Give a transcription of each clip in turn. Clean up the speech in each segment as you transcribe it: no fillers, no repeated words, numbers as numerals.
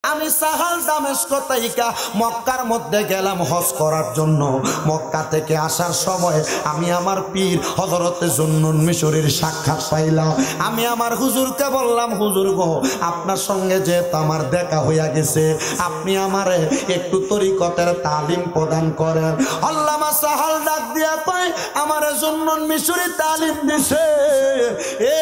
আমি সাহাল দামেস্ক থেকে মক্কার মধ্যে গেলাম হজ করার জন্য। মক্কা থেকে আসার সময় আমি আমার পীর হযরত জুন্নুন মিশরীর সাক্ষাৎ পাইলাম। আমি আমার হুজুরকে বললাম, হুজুর গো, আপনার সঙ্গে যেহেতু আমার দেখা হইয়া গেছে, আপনি আমারে একটু তরিকতের তালিম প্রদান করেন। আল্লামা সাহাল ডাক দিয়া কয়, আমারে জুন্নুন মিশরী তালিম দিছে। এ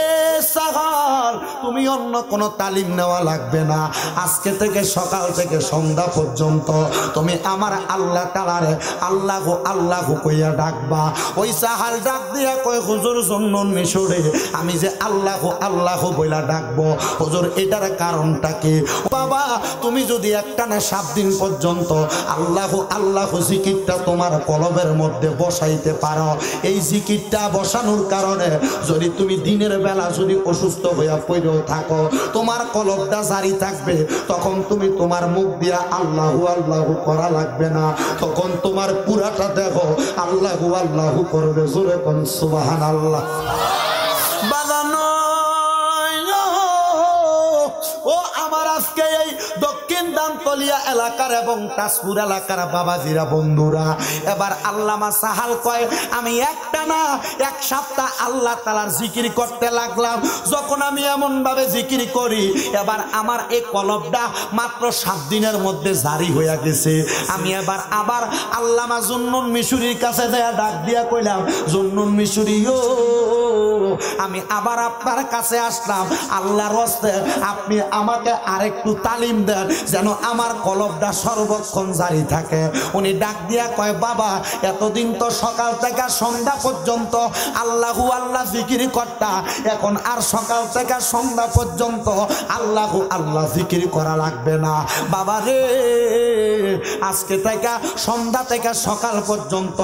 সাহাল, তুমি অন্য কোনো তালিম নেওয়া লাগবে না। আজকে থেকে সকাল থেকে সন্ধ্যা পর্যন্ত তুমি আমার আল্লাহ তাআলারে আল্লাহু আল্লাহু কইয়া ডাকবা। ওই সাহাল ডাক দিয়া কয়, হুজুর জুন্নুন মিশরী, আমি যে আল্লাহু আল্লাহু বইলা ডাকবো, হুজুর এটার কারণটা কি? বাবা, তুমি যদি একটানা 7 দিন পর্যন্ত আল্লাহু আল্লাহু জিকিরটা তোমার কলবের মধ্যে বসাইতে পারো, এই জিকিরটা বসানোর কারণে যদি তুমি দিনের বেলা যদি অসুস্থ হইয়া পড়েও থাকো, তোমার কলবটা জারি থাকবে। তখন তুমি তোমার মুখ দিয়া আল্লাহু আল্লাহু করা লাগবে না, তখন তোমার পুরাটা দেখো আল্লাহু আল্লাহু করবে। জোরে কোন সুবহানাল্লাহ। বাজানো ও আমার আজকে এই দক্ষিণ দামতলিয়া এলাকার এবং তাজপুর এলাকার বাবাজিরা বন্ধুরা, এবার আল্লামা সাহাল কয়, আমি একটানা 1 সপ্তাহ আল্লাহ তাআলার জিকির করতে লাগলাম। যখন আমি এমন ভাবে জিকির করি, এবার আমার এই কলবটা মাত্র 7 দিনের মধ্যে জারি হইয়া গেছে। আমি এবার আবার আল্লামা জুন্নুন মিশরীর কাছে যাইয়া ডাক দিয়া কইলাম, জুন্নুন মিশরী ও, আমি আবার আপনার কাছে আসলাম, আল্লাহর হস্তে আপনি আমাকে আরেকটু তালিম দেন যেন আমার কলবটা সর্বক্ষণ জারি থাকে। উনি ডাক দিয়া কয়, বাবা, এতদিন তো সকাল থেকে সন্ধ্যা পর্যন্ত আল্লাহু আল্লাহ জিকির করতা, এখন আর সকাল থেকে সন্ধ্যা পর্যন্ত আল্লাহু আল্লাহ জিকির করা লাগবে না। বাবা রে, আজকে থেকে সন্ধ্যা থেকে সকাল পর্যন্ত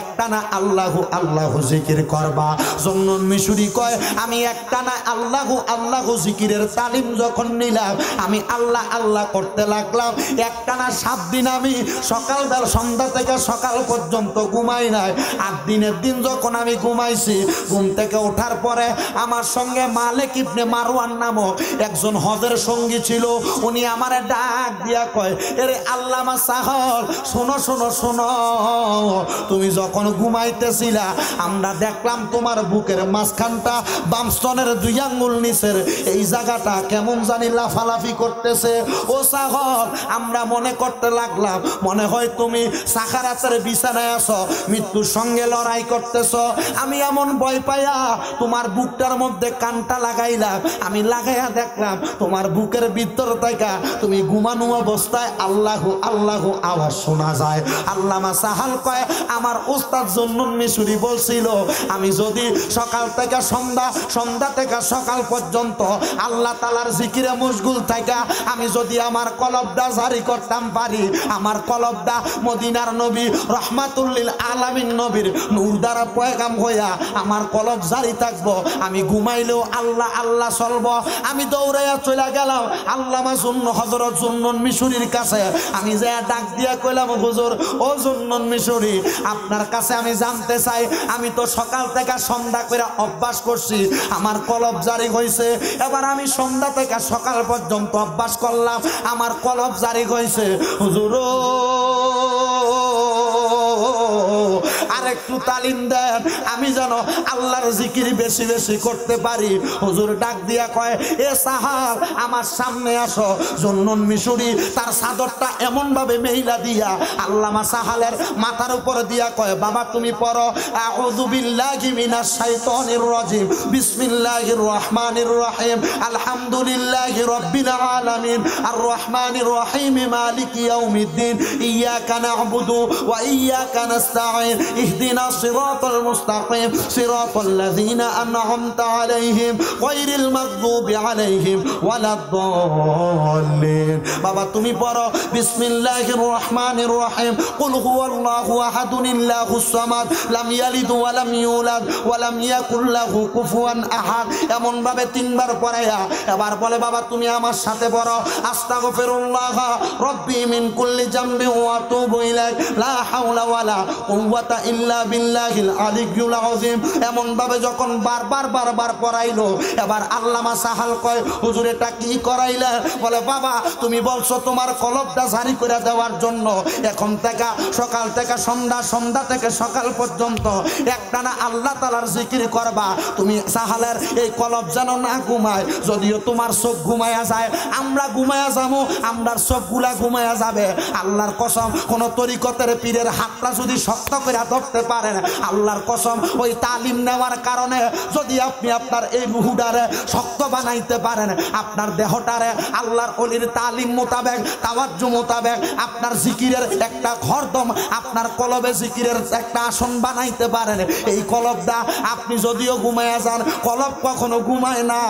একটানা আল্লাহু আল্লাহু জিকির করবা। জুন্নুন মিশরী কয়, আমি একটানা আল্লাহু আল্লাহু জিকিরের তালিম যখন নিলাম, আমি আল্লাহ আল্লাহ করতে লাগলাম। একটানা 7 দিন আমি সকালবেলা সন্ধ্যা থেকে সকাল পর্যন্ত ঘুমাই নাই। 8 দিনের দিন যখন আমি ঘুমাইছি, ঘুম থেকে ওঠার পরে আমার সঙ্গে মালিক ইবনে মারওয়ান নামক একজন হজের সঙ্গী ছিল। উনি আমারে ডাক দিয়া কয়, এরে আল্লামা সাহাল, শোনো শোনো শোনো, তুমি যখন ঘুমাইতেছিলা আমরা দেখলাম তোমার বুকের মাঝখানটা বামস্তনের 2 আঙ্গুল নিচের এই জায়গাটা কেমন জানি লাফালাফি করতেছে। ও সাহাল, আমরা মনে করতে লাগলাম মনে হয় তুমি সাকারাতের বিছানায় আছো, মৃত্যুর সঙ্গে লড়াই করতেছো। আমি এমন ভয় পাইয়া তোমার বুকটার মধ্যে কানটা লাগাইলাম। আমি লাগাইয়া দেখলাম তোমার বুকের ভিতর থেকে তুমি ঘুমানো অবস্থায় আল্লাহু আল্লাহু আওয়াজ শোনা যায়। আল্লামা সাহাল কয়, আমার উস্তাদ জুন্নুন মিশরী বলছিল, আমি যদি সকাল থেকে সন্ধ্যা থেকে সকাল পর্যন্ত আল্লাহ তাআলার জিকিরে মশগুল থাকা, আমি যদি আমার কলবটা জারি করতাম পারি, আমার কলবটা মদিনার নবী রহমাতুল লিল আলামিন নবীর নূর দ্বারা পয়গাম হইয়া আমার কলব জারি থাকবো, আমি ঘুমাইলেও আল্লাহ আল্লাহ চলবো। আমি দৌড়াইয়া চলে গেলাম আল্লামা হযরত জুন্নুন মিশরীর কাছে। আমি যা ডাক দিয়া কইলাম, হুজুর ও জুন্নুন মিশরী, আপনার কাছে আমি জানতে চাই, আমি তো সকাল থেকে সন্ধ্যা করে অভ্যাস করছি, আমার কলব জারি হয়েছে। এবার আমি সন্ধ্যা থেকে সকাল পর্যন্ত অভ্যাস করলাম, আমার কলব জারি হয়েছে। হুজুর আর একটু তালিম দেন, আমি যেন আল্লাহর জিকির বেশি বেশি করতে পারি। হুজুর ডাক দিয়া কয়, এ সাহাল, আমার সামনে আসো। জুন্নুন মিশরী তার চাদরটা এমন ভাবে মেহিলা দিয়া আল্লামা সাহালের মাথার উপর দিয়া কয়, বাবা তুমি পড়ো, আউযু বিল্লাহি মিনাশ শাইতানির রাজিম, বিসমিল্লাহির রহমানির রহিম, আলহামদুলিল্লাহি রাব্বিল আলামিন, আর রহমানির রহিম, মালিকি ইয়াউমিদ্দিন, ইয়াকা না'বুদু ওয়া ইয়াকা নাস্তাঈন, ইহদিনাস সিরাতাল মুস্তাকিম, সিরাতাল লাযিনা আন'আমতা আলাইহিম গায়রিল মাগদুবি আলাইহিম ওয়ালাদ-দাল্লিন। বাবা তুমি পড়ো, বিসমিল্লাহির রহমানির রহিম, কুল হুয়াল্লাহু আহাদুন আল্লাহুস সামাদ, লাম ইয়ালিদ ওয়া লাম ইউলাদ ওয়া লাম ইয়াকুল লাহু কুফুয়ান আহাদ। এমন ভাবে 3 বার পড়াইয়া এবার বলে, বাবা তুমি আমার সাথে পড়ো, আস্তাগফিরুল্লাহ রাব্বি মিন কুল্লি জামবি ওয়া আতুবু ইলাইহি, লা হাওলা ওয়ালা কুওয়াতা ইল্লা ইল্লা বিল্লাহিল আলিয়্যুল আযীম এমন ভাবে যখন বারবার পড়াইলো, এবার আল্লামা সাহাল কয় হুজুর এটা কি করাইলে? বলে বাবা তুমি বলছো তোমার কলবটা জারি করে দেওয়ার জন্য, এখন থেকে সকাল থেকে সন্ধ্যা থেকে সকাল পর্যন্ত একটানা আল্লাহ তাআলার জিকির করবা। তুমি সাহালের এই কলব যেন না ঘুমায়, যদিও তোমার চোখ ঘুমায়া যায়, আমরা ঘুমায়া যাবো, আমরার চোখগুলা ঘুমায়া যাবে। আল্লাহর কসম কোন তরিকতের পীরের হাতটা যদি শক্ত করে ধরতে পারেন, আল্লাহর কসম ওই তালিম নেওয়ার কারণে যদি আপনি আপনার এই রুহুডারে শক্ত বানাইতে পারেন, আপনার দেহটারে আল্লাহর ওলির তালিম মোতাবেক তাওয়াজ্জু মোতাবেক আপনার জিকিরের একটা হরদম, আপনার কলবে জিকিরের একটা আসন বানাইতে পারেন, এই কলবটা আপনি যদিও ঘুমায়া যান, কলব কখনো ঘুমায় না।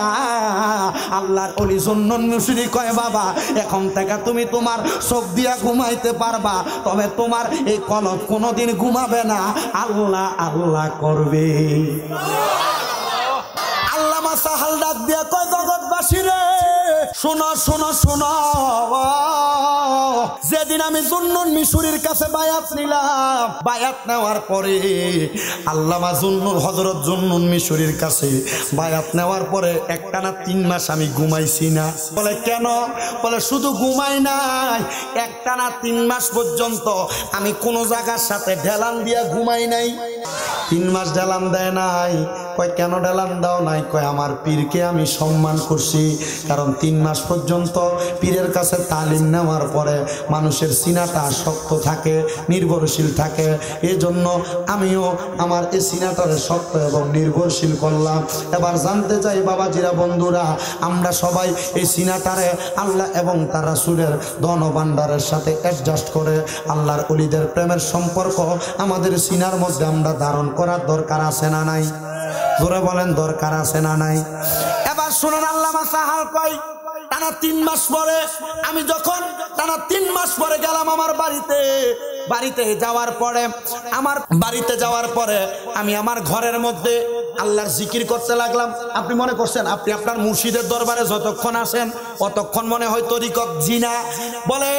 আল্লাহর ওলি জুন্নুন মিশরি কয় বাবা এখন থেকে তুমি তোমার চোখ দিয়া ঘুমাইতে পারবা, তবে তোমার এই কলব কোনোদিন ঘুমাবে না, আল্লাহ আল্লাহ করবে। আল্লামা সাহাল ডাক দিয়া কয় জগৎবাসী রে শোনো শোনো শোনো, যেদিন আমি জুন্নুন মিশরির কাছে বায়াত নিলাম, বায়াত নেওয়ার পরে আল্লামা হযরত জুন্নুন মিশরির কাছে বায়াত নেওয়ার পরে একটানা 3 মাস আমি ঘুমাইছি না। বলে কেন? বলে শুধু ঘুমাই নাই, একটানা 3 মাস পর্যন্ত আমি কোনো জায়গার সাথে ঢেলান দিয়া ঘুমাই নাই। 3 মাস ঢেলান দেয় নাই। কয় কেন ঢেলান দাও নাই? কয় আমার পীরকে আমি সম্মান করছি, কারণ 3 মাস পর্যন্ত পীরের কাছে তালিম নেওয়ার পরে মানুষের সিনাটা শক্ত থাকে, নির্ভরশীল থাকে, এই জন্য আমিও আমার এই সিনাটারে শক্ত এবং নির্ভরশীল করলাম। এবার জানতে চাই বাবাজিরা বন্ধুরা, আমরা সবাই এই সিনাটারে আল্লাহ এবং তার রাসূলের ধন ভান্ডারের সাথে অ্যাডজাস্ট করে আল্লাহর ওলিদের প্রেমের সম্পর্ক আমাদের সিনার মধ্যে আমরা ধারণ করার দরকার আছে না নাই? জোরে বলেন দরকার আছে না নাই? এবার শুনেন আল্লামা সাহাল কয় টানা 3 মাস পরে আমি যখন টানা 3 মাস পরে গেলাম আমার বাড়িতে যাওয়ার পরে আমি আমার ঘরের মধ্যে আল্লাহর জিকির করতে লাগলাম। আপনি মনে করছেন আপনি আপনার মুর্শিদের দরবারে যতক্ষণ আসেন অতক্ষণ মনে হয় তরিকত জিনা। বলে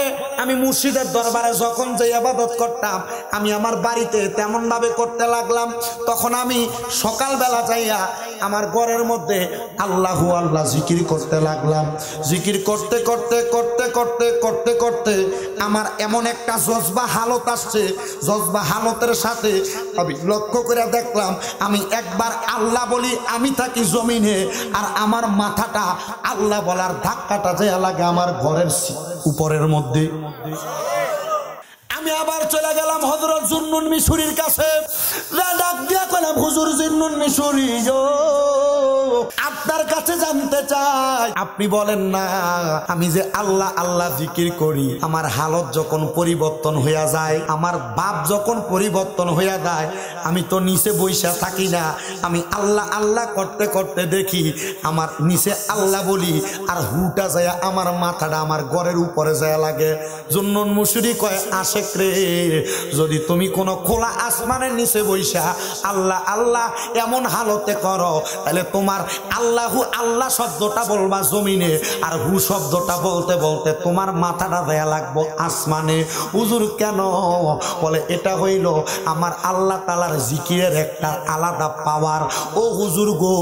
আমি মুর্শিদের দরবারে যখন যে ইবাদত করতাম আমি আমার বাড়িতে তেমন ভাবে করতে লাগলাম। তখন আমি সকালবেলা যাইয়া আমার ঘরের মধ্যে আল্লাহু আল্লাহ জিকির করতে লাগলাম। জিকির করতে করতে করতে করতে করতে করতে আমার এমন একটা জজবা হালত আসছে, জজবা হালতের সাথে আমি লক্ষ্য করে দেখলাম আমি একবার আল্লাহ বলি, আমি থাকি জমিনে, আর আমার মাথাটা আল্লাহ বলার ধাক্কাটা যে লাগে আমার ঘরের উপরের মধ্যে। আমি আবার চলে গেলাম হযরত জুন্নুন মিশরির কাছে, ডাক দিয়া কইলাম হুজুর জুন্নুন মিশরি আপনার কাছে জানতে চাই, আপনি বলেন না আমি যে আল্লাহ আল্লাহ জিকির করি, আমার হালত যখন পরিবর্তন হইয়া যায়, আমার ভাব যখন পরিবর্তন হইয়া যায়, আমি তো নিচে বইসা থাকি না, আমি আল্লাহ আল্লাহ করতে করতে দেখি আমার নিচে আল্লাহ বলি আর হুটা যায় আমার মাথাটা আমার ঘরের উপরে যায় লাগে। জুন্নুন মিশরি কয় আশেক রে, যদি তুমি কোনো খোলা আসমানের নিচে বইসা আল্লাহ আল্লাহ এমন হালতে করো, তাহলে তোমার আল্লাহু আল্লাহ শব্দটা বলবা জমিনে, আর হু শব্দটা বলতে বলতে তোমার মাথাটা দেয়া লাগবো আসমানে। হুজুর কেন? বলে এটা হইল আমার আল্লাহ তাআলার জিকিরের একটা আলাদা পাওয়ার। ও হুজুর গো,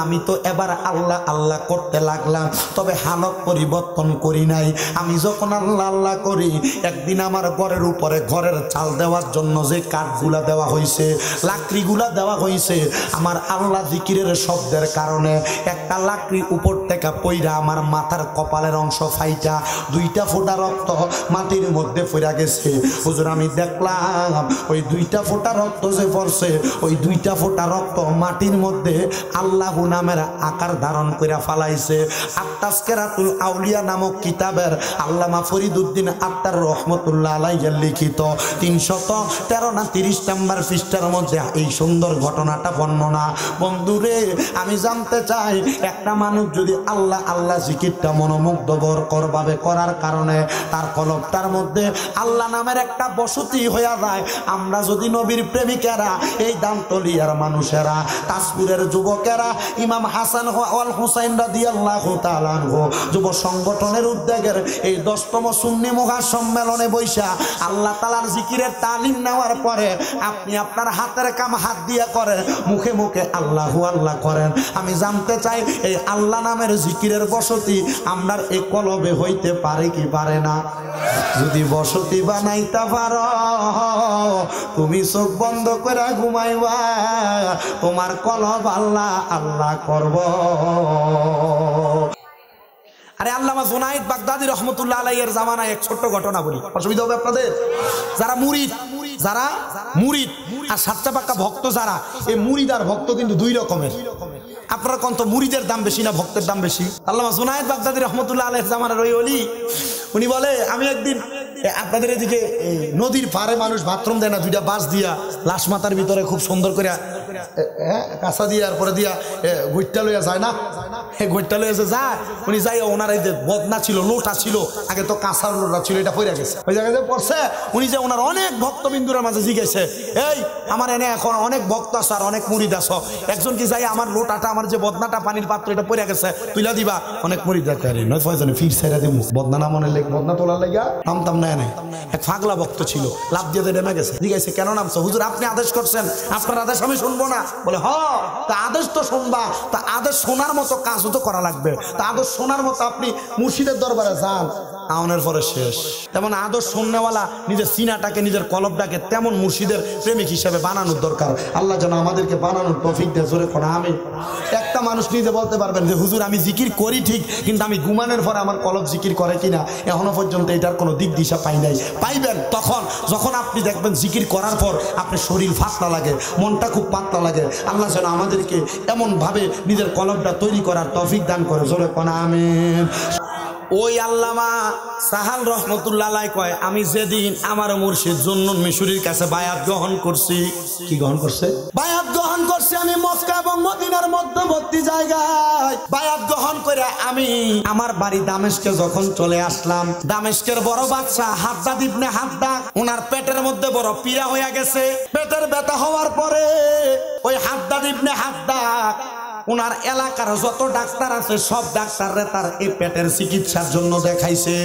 আমি তো এবার আল্লাহ আল্লাহ করতে লাগলাম, তবে হালত পরিবর্তন করি নাই। আমি যখন আল্লাহ আল্লাহ করি, একদিন আমার ঘরের উপরে ঘরের চাল দেওয়ার জন্য যে কাঠগুলা দেওয়া হয়েছে, লাকড়িগুলা দেওয়া হয়েছে, আমার আল্লাহ জিকিরের শব্দের কারণে একটা লাকড়ি উপর থেকে পইরা আমার মাথার কপালের অংশ ফাইটা 2টা ফোঁটা রক্ত মাটির মধ্যে পড়া গেছে। হুজুর আমি দেখলাম ওই 2টা ফোঁটা রক্ত যে পড়ছে, ওই 2টা ফোঁটা রক্ত মাটির মধ্যে আল্লাহ নামের আকার ধারণ করে ফালাইছে। আত-তাযকিরাতুল আউলিয়া নামক কিতাবের আল্লামা ফরিদউদ্দিন আত্তার রহমতুল্লাহ আলাইহি লিখিত 313 না 30 নম্বর পৃষ্ঠার মধ্যে এই সুন্দর ঘটনাটা বর্ণনা। বন্ধুরে, আমি জানতে চাই একটা মানুষ যদি আল্লাহ আল্লাহ জিকিরটা মনোমুগ্ধকর ভাবে করার কারণে তার কলবটার মধ্যে আল্লাহ নামের একটা বসতি হয়ে যায়, আমরা যদি নবীর প্রেমিকেরা এই দামতলিয়ার মানুষেরা তাজপুরের যুবকেরা ইমাম হাসান ওয়াল হুসাইন রাদিয়াল্লাহু তাআলা আনহু যুব সংগঠনের উদ্যোগের এই 10তম সুন্নি মহাসম্মেলনে বৈশা আল্লাহ তাআলার জিকিরের তালিম নেওয়ার পরে আপনি আপনার হাতের কাম হাত দিয়ে করেন, মুখে মুখে আল্লাহু আল্লাহ করেন, আমি জানতে চাই এই আল্লাহ নামের জিকিরের বসতি আপনার এই কলবে হইতে পারে কি পারে না? যদি বসতি বানাইতে পারো তুমি চোখ বন্ধ করে ঘুমাইবা, তোমার কলব আল্লাহ আল্লাহ করব। আরে আল্লামা জুনায়েদ বাগদাদী রহমতুল্লাহ আলাইহির জামানায় এক ছোট্ট ঘটনা বলি, অসুবিধা হবে আপনাদের? যারা মুরিদ আর সাচ্চা পাক্কা ভক্ত যারা, এই মুরিদ আর ভক্ত কিন্তু দুই রকমের। আপনারা কোন তো মুরিদের দাম বেশি না ভক্তের দাম বেশি? আল্লামা জুনায়েদ বাগদাদী রহমতুল্লাহ আলাইহির জামানার ওই ওলি, উনি বলে আমি একদিন আপনাদের এদিকে নদীর পাড়ে মানুষ বাথরুম দেয় না, দুইটা বাঁশ দিয়া লাশ মাথার ভিতরে খুব সুন্দর করে কাঁচা দিয়া আর পরে দিয়া ঘুরটা লইয়া যায় না, ঘুরটা লইয়া যে যায়, উনি যাই ওনার এই যে বদনা ছিল লোটা ছিল, আগে তো কাঁচার লোটা ছিল, এটা পড়ে গেছে ওই জায়গায় পড়ছে। উনি যে ওনার অনেক ভক্তবিন্দুর মাঝে জিজ্ঞেসে, এই আমার এনে এখন অনেক ভক্ত আছে আর অনেক মুরিদ আছে, একজন কি যাই আমার লোটাটা আমার যে বদনাটা পানির পাত্র এটা পড়ে গেছে তুইলা দিবা? অনেক মুরিদ দেখে নয় ফয়জনে ফির ছেড়ে দিব বদনা না মনে লেগ বদনা তোলার লেগা নামতাম না। এক ফাগলা ভক্ত ছিল, লাভ দিয়ে নেমে গেছে, জিজ্ঞাসা কেন নামছো? হুজুর আপনি আদেশ করছেন, আপনার আদেশ আমি শুনবো না। বলে হ, তা আদেশ তো শুনবা, তা আদেশ শোনার মতো কাজও তো করা লাগবে, তা আদেশ শোনার মতো আপনি মুর্শিদের দরবারে যান, আউনের পরে শেষ। তেমন আদর্শ শুননেওয়ালা নিজের সিনাটাকে নিজের কলবটাকে তেমন মুর্শিদের প্রেমিক হিসেবে বানানোর দরকার। আল্লাহ যেন আমাদেরকে বানানোর তৌফিক দেয়। জোরে কোন আমি। একটা মানুষ নিজে বলতে পারবেন যে হুজুর আমি জিকির করি ঠিক, কিন্তু আমি ঘুমানোর পরে আমার কলব জিকির করে কিনা এখনো পর্যন্ত এটার কোনো দিক দিশা পাই নাই। পাইবেন তখন যখন আপনি দেখবেন জিকির করার পর আপনার শরীর পাতলা লাগে, মনটা খুব পাতলা লাগে। আল্লাহ যেন আমাদেরকে এমনভাবে নিজের কলবটা তৈরি করার তৌফিক দান করে। জোরে কোন আমিন। ওই আল্লামা সাহাল রহমতুল্লাহ আলাইহি কয়, আমি যেদিন আমার মুর্শিদ জুন্নুন মিশরীর কাছে বায়াত গ্রহণ করছি। কি গ্রহণ করছে? বায়াত গ্রহণ করছি আমি মক্কা এবং মদিনার মধ্যবর্তী জায়গায় বায়াত গ্রহণ করে আমি আমার বাড়ি দামেস্কে যখন চলে আসলাম, দামেস্কের বড় বাদশা হাদ্দাদ ইবনে হাদ্দাদ, ওনার পেটের মধ্যে বড় পীড়া হয়ে গেছে। পেটের ব্যথা হওয়ার পরে ওই হাদ্দাদ ইবনে হাদ্দাদ ওনার এলাকার যত ডাক্তার আছে সব ডাক্তাররা তার এই পেটের চিকিৎসার জন্য দেখাইছে।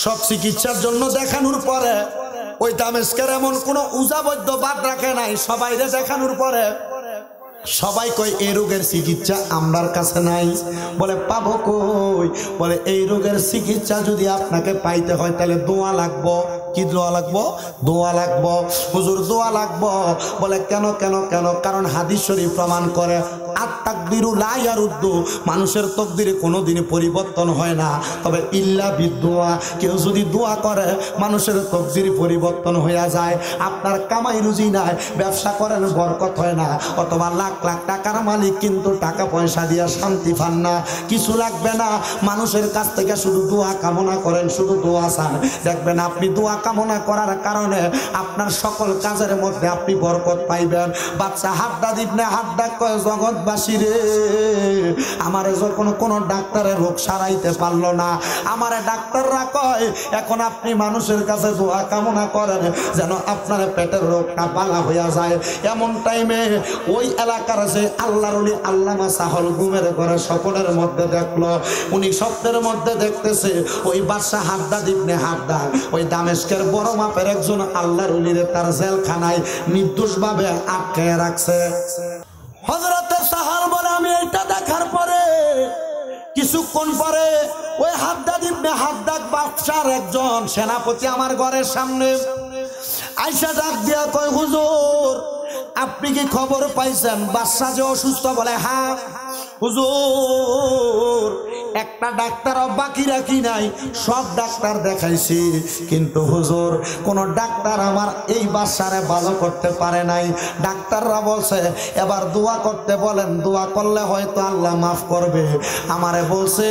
সব চিকিৎসার জন্য দেখানোর পরে ওই দামেস্কের এমন কোন উজাবদ্ধ বাদ রাখে নাই। সবাইরে দেখানোর পরে সবাই কই এই রোগের চিকিৎসা আমরার কাছে নাই। বলে পাবো কই? বলে এই রোগের চিকিৎসা যদি আপনাকে পাইতে হয় তাহলে দোয়া লাগবো। কি দোয়া লাগবো? দোয়া লাগবো। হুজুর দোয়া লাগবো। বলে কেন কেন কেন? কারণ হাদিস শরীফ প্রমাণ করে আত-তাকদিরু লা ইয়ারুদ্দু, মানুষের তকদিরে কোনোদিনই পরিবর্তন হয় না, তবে ইল্লা বিদুয়া, কেউ যদি দোয়া করে মানুষের তকদির পরিবর্তন হয়ে যায়। আপনার কামাই রুজি নাই, ব্যবসা করেন বরকত হয় না, অথবা লাখ লাখ টাকার মালিক কিন্তু টাকা পয়সা দিয়া শান্তি পান না, কিছু লাগবে না, মানুষের কাছ থেকে শুধু দোয়া কামনা করেন, শুধু দোয়া চান, দেখবেন আপনি দোয়া কামনা করার কারণে আপনার সকল কাজের মধ্যে আপনি বরকত পাইবেন। বাদশা হাদ্দাদ ইবনে হাদ্দাদ কয়, জগৎবাসী রে, আমারে যখন কোন ডাক্তারের রোগ সারাইতে পারলো না, আমারে ডাক্তাররা কয় এখন আপনি মানুষের কাছে দোয়া কামনা করেন যেন আপনার পেটের রোগটা ভালো হইয়া যায়। এমন টাইমে ওই এলাকার যে আল্লাহর ওলি আল্লামা সাহল ঘুমের ঘরে স্বপ্নের মধ্যে দেখলো, উনি স্বপ্নের মধ্যে দেখতেছে ওই বাদশা হাদ্দাদ ইবনে হাদ্দাদ ওই দামেস্কের বড় মাপের একজন আল্লাহর ওলিরে তার জেলখানায় নির্দোষভাবে আটকে রাখছে। হযরতে সাহাল বলে আমি এটা দেখার পরে কিছুক্ষণ পরে ওই হাদ্দাদ ইবনে হাদ্দাদ বাদশার একজন সেনাপতি আমার ঘরের সামনে আইসা ডাক দিয়া কয়, হুজুর আপনি কি খবর পাইছেন বাদশা যে অসুস্থ? বলে হ্যাঁ হুজুর, একটা ডাক্তার বাকি রাখি নাই, সব ডাক্তার দেখাইছি, কিন্তু হুজুর কোন ডাক্তার আমার এই বাচ্চারে ভালো করতে পারে নাই। ডাক্তাররা বলছে এবার দোয়া করতে বলেন, দোয়া করলে হয়তো আল্লাহ মাফ করবে। আমারে বলছে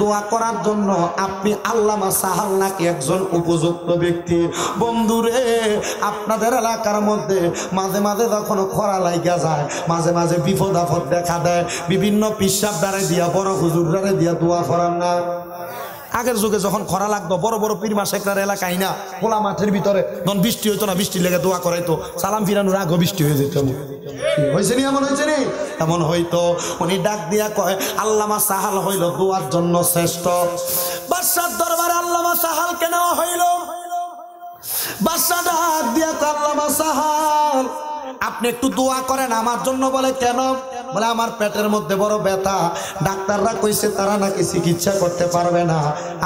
দোয়া করার জন্য আপনি আল্লামা সাহাল নাকি একজন উপযুক্ত ব্যক্তি। বন্ধুরে, আপনাদের এলাকার মধ্যে মাঝে মাঝে যখন খরা লাইগা যায়, মাঝে মাঝে বিপদ আপদ দেখা দেয়, বিভিন্ন পিসাব দ্বারে দিয়া বড় হুজুর দ্বারে দিয়া দোয়া করার না। আগের যুগে যখন খরা লাগতো বড় বড় পীর মাসেকরার এলাকায় না, খোলা মাঠের ভিতরে যখন বৃষ্টি হইতো না, বৃষ্টির লেগে দোয়া করাইতো, সালাম ফিরানোর আগে বৃষ্টি হয়ে যেত। হয়েছে নি? এমন হয়েছে নি? এমন হইতো। উনি ডাক দিয়া কয় আল্লামা সাহাল হইল দোয়ার জন্য শ্রেষ্ঠ। বাদশার দরবারে আল্লামা সাহালকে নেওয়া হইল। বাদশা ডাক দিয়া কয় আল্লামা সাহাল আপনি একটু দোয়া করেন আমার জন্য। বলে কেন? বলে আমার পেটের মধ্যে বড় ব্যথা, ডাক্তাররা কইছে তারা নাকি চিকিৎসা করতে পারবে না,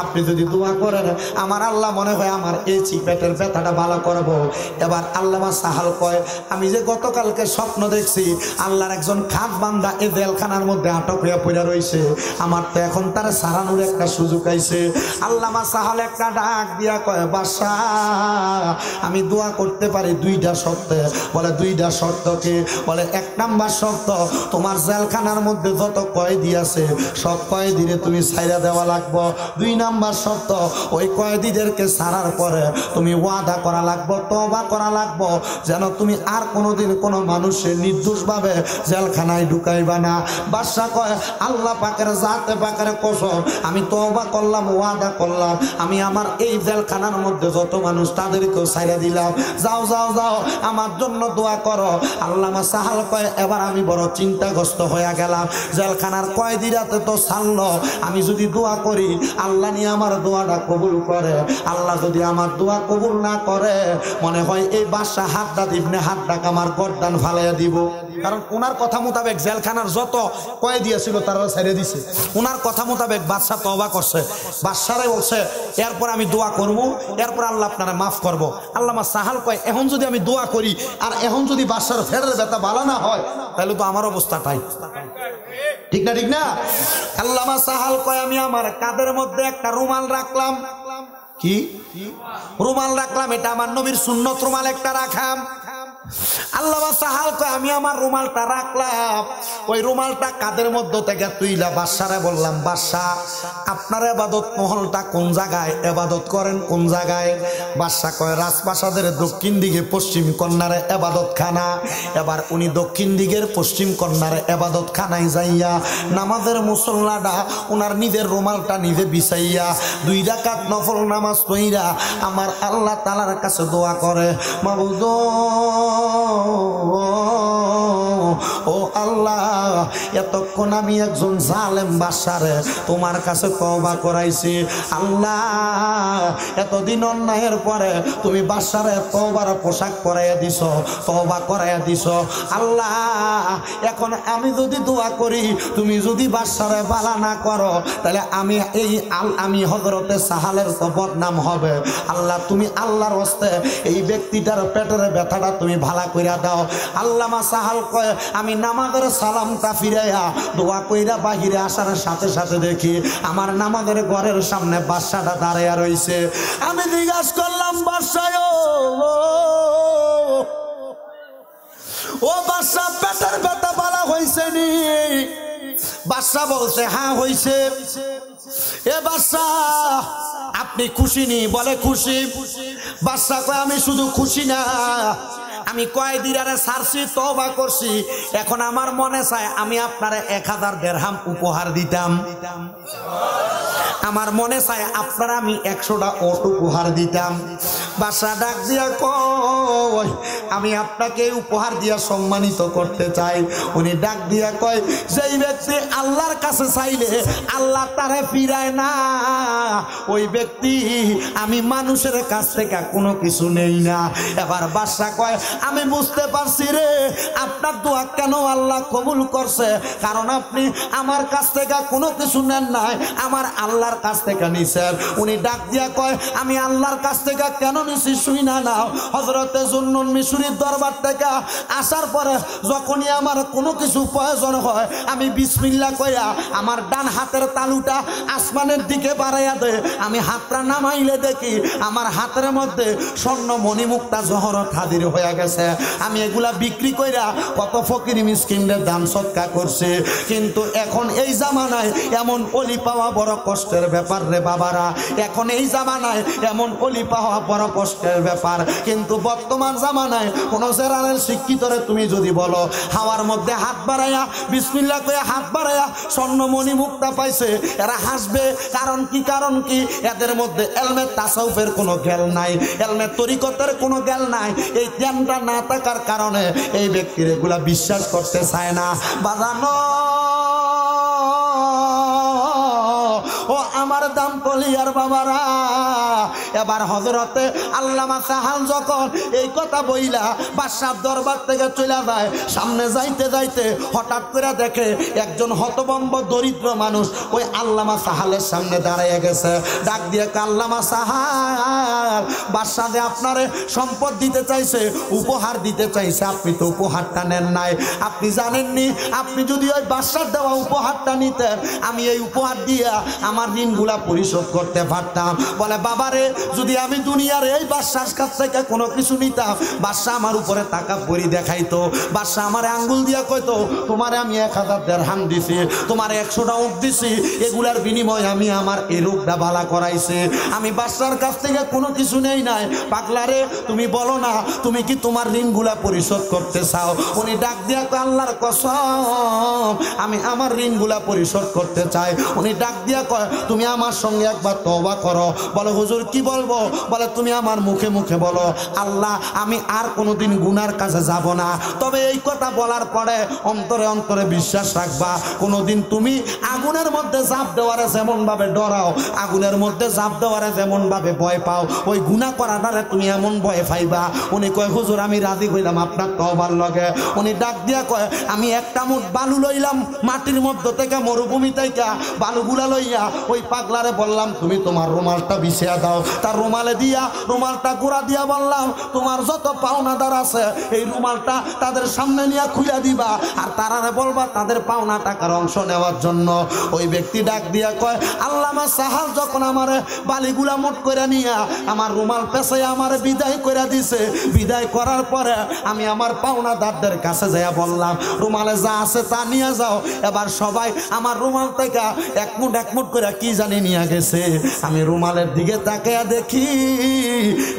আপনি যদি দোয়া করেন আমার আল্লাহ মনে হয় আমার এই পেটের ব্যথাটা ভালো করব। এবার আল্লামা সাহাল কয় আমি যে গতকালকে স্বপ্ন দেখছি আল্লাহর একজন খাট বান্দা এই জেলখানার মধ্যে আটক হইয়া পড়ে রয়েছে, আমার তো এখন তার সারানোর একটা সুযোগ আইছে। আল্লামা সাহাল একটা ডাক দিয়া কয় বাদশা আমি দোয়া করতে পারি দুইটা শর্তে। বলে দুইটা শর্ত কি? বলে এক নাম্বার শর্ত তোমার জেলখানার মধ্যে যত কয়েদি আছে সব কয়েদিরে তুমি ছাইরা দেওয়া লাগবো। দুই নাম্বার শর্ত ওই কয়েদিদেরকে ছাড়ার পরে তুমি ওয়াদা করা লাগবো, তওবা করা লাগবো, যেন তুমি আর কোনোদিন কোনো মানুষের নির্দোষভাবে জেলখানায় ঢুকাইবা না। বাদশা কয় আল্লাহ পাকের জাতে পাকের কসম আমি তওবা করলাম, ওয়াদা করলাম, আমি আমার এই জেলখানার মধ্যে যত মানুষ তাদেরকেও ছাইরা দিলাম, যাও যাও যাও আমার জন্য দোয়া করো। আল্লামা সাহাল কয় এবার আমি বড় চিন্তাগ্রস্ত হয়ে গেলাম, জেলখানার কয়েদিরাতে তো ছাড়লো, আমি যদি দোয়া করি আল্লাহ নিয়ে আমার দোয়াটা কবুল করে, আল্লাহ যদি আমার দোয়া কবুল না করে মনে হয় এই বাদশা হাদ্দাদ ইবনে হাদ্দাক আমার গর্দান ফালাইয়া দিব। কারণ ওনার কথা মোতাবেক জেলখানার যত কয়েদি ছিল তারা ছেড়ে দিছে, ওনার কথা মোতাবেক বাদশা তওবা করছে। বাদশারে বলছে এরপর আমি দোয়া করব, এরপর আল্লাহ আপনারা মাফ করব। আল্লামা সাহাল কয় এখন যদি আমি দোয়া করি আর এখন যদি বাদশার ফেরের ব্যথা ভালো না হয় তাহলে তো আমার অবস্থাটাই ঠিক না, ঠিক না? আল্লামা সাহাল কয় আমি আমার কাঁধের মধ্যে একটা রুমাল রাখলাম। কি রুমাল রাখলাম? এটা আমার নবীর সুন্নত রুমাল একটা রাখাম। আল্লামা সাহাল কয় আমি আমার রুমালটা রাখলাম, ওই রুমালটা কাঁধের মধ্যে থেকে তুইলা বাদশারে বললাম বাদশা আপনার ইবাদত মহলটা কোন জায়গায়, ইবাদত করেন কোন জায়গায়? বাদশা কয় রাজপ্রাসাদের দক্ষিণ দিকে পশ্চিম কর্নারে ইবাদত খানা। এবার উনি দক্ষিণ দিকের পশ্চিম কর্নারে ইবাদত খানায় যাইয়া নামাজের মুসল্লাটা ওনার নিজের রুমালটা নিজে বিছাইয়া 2 রাকাত নফল নামাজ পড়িয়া আমার আল্লাহ তাআলার কাছে দোয়া করে, মাবুদ ও আল্লাহ এতক্ষণ আমি একজন জালেম বাদশারে তোমার কাছে তওবা করাইছি, আল্লাহ এতদিন অন্যায়ের পরে তুমি বাদশারে তওবার পোশাক পরাইয়া দিছো, তওবা করাইয়া দিছো, আল্লাহ এখন আমি যদি দোয়া করি তুমি যদি বাদশারে বালা না করো তাহলে আমি হযরতে সাহালের তো বদনাম হবে, আল্লাহ তুমি আল্লাহর হস্তে এই ব্যক্তিটার পেটের ব্যথাটা তুমি ভালা কইরা দাও। আল্লামা সাহাল কয় আমি নামাজের সালামটা ফিরাইয়া দোয়া কইরা বাহিরে আসার সাথে সাথে দেখি আমার নামাজের ঘরের সামনে বাদশাটা দাঁড়াইয়া রইছে। আমি জিজ্ঞাসা করলাম বাদশা ও বাদশা পেটের ব্যথা ভালো হইছে নি? বাদশা বলছে হ্যাঁ হইছে। এ বাদশা আপনি খুশি নি? বলে খুশি। বাদশা কয় আমি শুধু খুশি না, আমি কয়েদিরারে ছাড়ছি, তওবা করছি, এখন আমার মনে চায় আমি আপনারে 1000 দিরহাম উপহার দিতাম, আমার মনে চায় আপনারা আমি 100টা ওট উপহার দিতাম। বাদশা ডাক দিয়া কয় আমি আপনাকে উপহার দিয়া সম্মানিত করতে চাই। উনি ডাক দিয়া কয় যেই ব্যক্তি আল্লাহর কাছে চাইলে আল্লাহ তারে ফিরায় না, ওই ব্যক্তি আমি মানুষের কাছ থেকে কোনো কিছু নেই না। এবার বাদশা কয় আমি বুঝতে পারছি রে আপনার দোয়া কেন আল্লাহ কবুল করছে, কারণ আপনি আমার কাছ থেকে কোনো কিছু নেন নাই, আমার আল্লাহর আল্লাহর কাছ থেকে নিছেন। উনি ডাক দিয়া কয় আমি আল্লাহর কাছ থেকে কেন নিছি শুই না নাও। হযরতে জুন্নুন মিশরীর দরবার থেকে আসার পরে যখনই আমার কোনো কিছু প্রয়োজন হয় আমি বিসমিল্লাহ কইয়া আমার ডান হাতের তালুটা আসমানের দিকে বাড়াইয়া দেয়। আমি হাতটা নামাইলে দেখি আমার হাতের মধ্যে স্বর্ণ মণিমুক্তা জহরত হাজির হয়ে গেছে। আমি এগুলা বিক্রি কইরা কত ফকির মিসকিনদের দান সৎকার করছি। কিন্তু এখন এই জামানায় এমন অলি পাওয়া বড় কষ্টের ব্যাপার রে বাবারা। এখন এই জামানায় এমন অলি পাওয়া বড় কষ্টের ব্যাপার। কিন্তু বর্তমান জামানায় কোন জেনারেল শিক্ষিতরে তুমি যদি বলো হাওয়ার মধ্যে হাত বাড়াইয়া বিসমিল্লাহ কইয়া হাত বাড়াইয়া স্বর্ণমণি মুক্তা পাইছে, এরা হাসবে। কারণ কি এদের মধ্যে এলমে তাসাউফের কোনো জ্ঞান নাই, এলমে তরিকতের কোনো জ্ঞান নাই। এই জ্ঞানটা না থাকার কারণে এই ব্যক্তির এগুলা বিশ্বাস করতে চায় না। বাজানো ও আমার দাম কলিয়ার বাবারা, এবার হযরতে আল্লামা সাহাল যখন এই কথা বইলা বাদশার দরবার থেকে চলে যায়, সামনে যাইতে যাইতে হঠাৎ করে দেখে একজন হতভম্ব দরিদ্র মানুষ ওই আল্লামা সাহালের সামনে দাঁড়িয়ে গেছে। ডাক দিয়ে আল্লামা সাহাল, বাদশা যে আপনারে সম্পদ দিতে চাইছে, উপহার দিতে চাইছে, আপনি তো উপহারটা নেন নাই। আপনি জানেননি, আপনি যদি ওই বাদশার দেওয়া উপহারটা নিতেন আমি এই উপহার দিয়া আমার ঋণগুলা পরিশোধ করতে পারতাম। বলে বাবারে, যদি আমি দুনিয়ার এই বাদশার কাছ থেকে কোনো কিছু নিতাম, বাদশা আমার উপরে টাকা পরি দেখাইতো, বাদশা আমার আঙ্গুল দিয়া কইতো তোমারে আমি 1000 দিরহাম দিছি, তোমার 100টা উট দিছি, এগুলার বিনিময়ে আমি আমার এই রোগটা ভালো করাইছে। আমি বাদশার কাছ থেকে কোনো কিছু নেই নাই। পাগলারে, তুমি বলো না তুমি কি তোমার ঋণগুলা পরিশোধ করতে চাও? উনি ডাক দিয়া আল্লাহর কসম আমি আমার ঋণগুলা পরিশোধ করতে চাই। উনি ডাক দিয়া কয় তুমি আমার সঙ্গে একবার তওবা করো। বলে হুজুর কি বলবো? বলে তুমি আমার মুখে মুখে বলো আল্লাহ আমি আর কোনোদিন গুনার কাছে যাব না। তবে এই কথা বলার পরে অন্তরে অন্তরে বিশ্বাস রাখবা, কোনোদিন তুমি আগুনের মধ্যে ঝাঁপ দেওয়ারে যেমন ভাবে ডরাও, আগুনের মধ্যে ঝাঁপ দেওয়ারে যেমন ভাবে ভয় পাও, ওই গুনাহ করাটারে তুমি এমন ভয় পাইবা। উনি কয় হুজুর আমি রাজি হইলাম আপনার তওবার লগে। উনি ডাক দিয়া কয় আমি একটা মুঠ বালু লইলাম মাটির মধ্য থেকে, মরুভূমি থেকে বালুগুলা লইয়া ওই পাগলারে বললাম তুমি তোমার রুমালটা বিছিয়া দাও। তার রুমালে দিয়া রুমালটা গোড়া দিয়া বললাম তোমার যত পাওনাদার আছে এই রুমালটা তাদের সামনে নিয়ে খুলে দিবা, আর তারারে বলবা তাদের পাওনা টাকার অংশ নেওয়ার জন্য। ওই ব্যক্তি ডাক দিয়া কয় আল্লামা সাহাল যখন আমারে বালিগুলা মোট করে নিয়া আমার রুমাল পেছাইয়া আমারে বিদায় করে দিছে, বিদায় করার পরে আমি আমার পাওনাদারদের কাছে যাইয়া বললাম রুমালে যা আছে তা নিয়ে যাও। এবার সবাই আমার রুমাল থেকে এক মুঠ করে কি জানি নিয়ে গেছে। আমি রুমালের দিকে তাকিয়া দেখি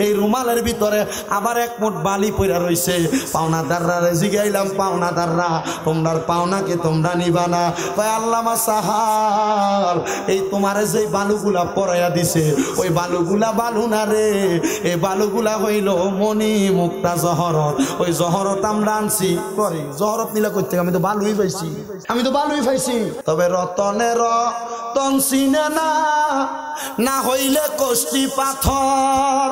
এই রুমালের ভিতরে আবার এক মুঠ বালি পড়া রইছে। পাওনাদাররা জিগাইলাম পাওনাদাররা তোমরার পাওনা কি তোমরা নিবা না? কয় আল্লামা সাহাল এই তোমারে যে বালুগুলা পরাইয়া দিছে ওই বালুগুলা বালু না রে, এই বালুগুলা হইল মণি মুক্তা জহরত। ওই জহরত আমরা আনছি পরে। জহরত নিলা করতে আমি তো বালুই পাইছি, আমি তো বালুই পাইছি। তবে রতনের রতন চিনে না, না হইলে কষ্টি পাথর।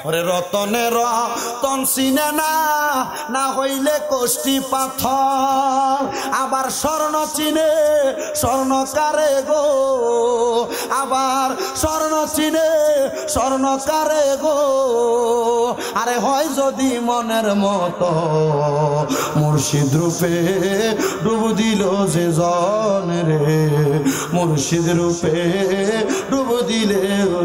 ওরে রতনের রতন চিনে না, না হইলে কষ্টি পাথর। আবার স্বর্ণ চিনে স্বর্ণকারে গো, আবার স্বর্ণ চিনে স্বর্ণকারে গো। আরে হয় যদি মনের মতো মুর্শিদ রূপে ডুব দিল যে জন রে, মুর্শিদ রূপে ডুব দিলে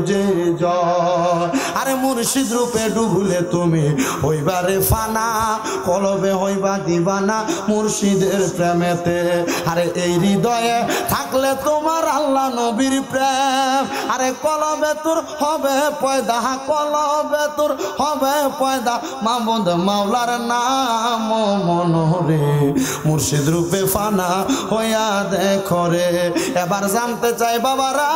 যে জন। আরে মুর্শিদ রূপে ডুবলে তুমি হইবারে ফানা, কলবে হইবা দিবানা মুর্শিদের প্রেমেতে। আরে এই হৃদয়ে থাকলে তোমার আল্লাহ নবীর প্রেম, আরে কলবে তোর হবে পয়দা, কলবে তোর হবে পয়দা মাহমুদ মাওলার নাম মনোরে। মুর্শিদ রূপে ফানা হইয়া দেখো রে। এবার জানতে চাই বাবারা,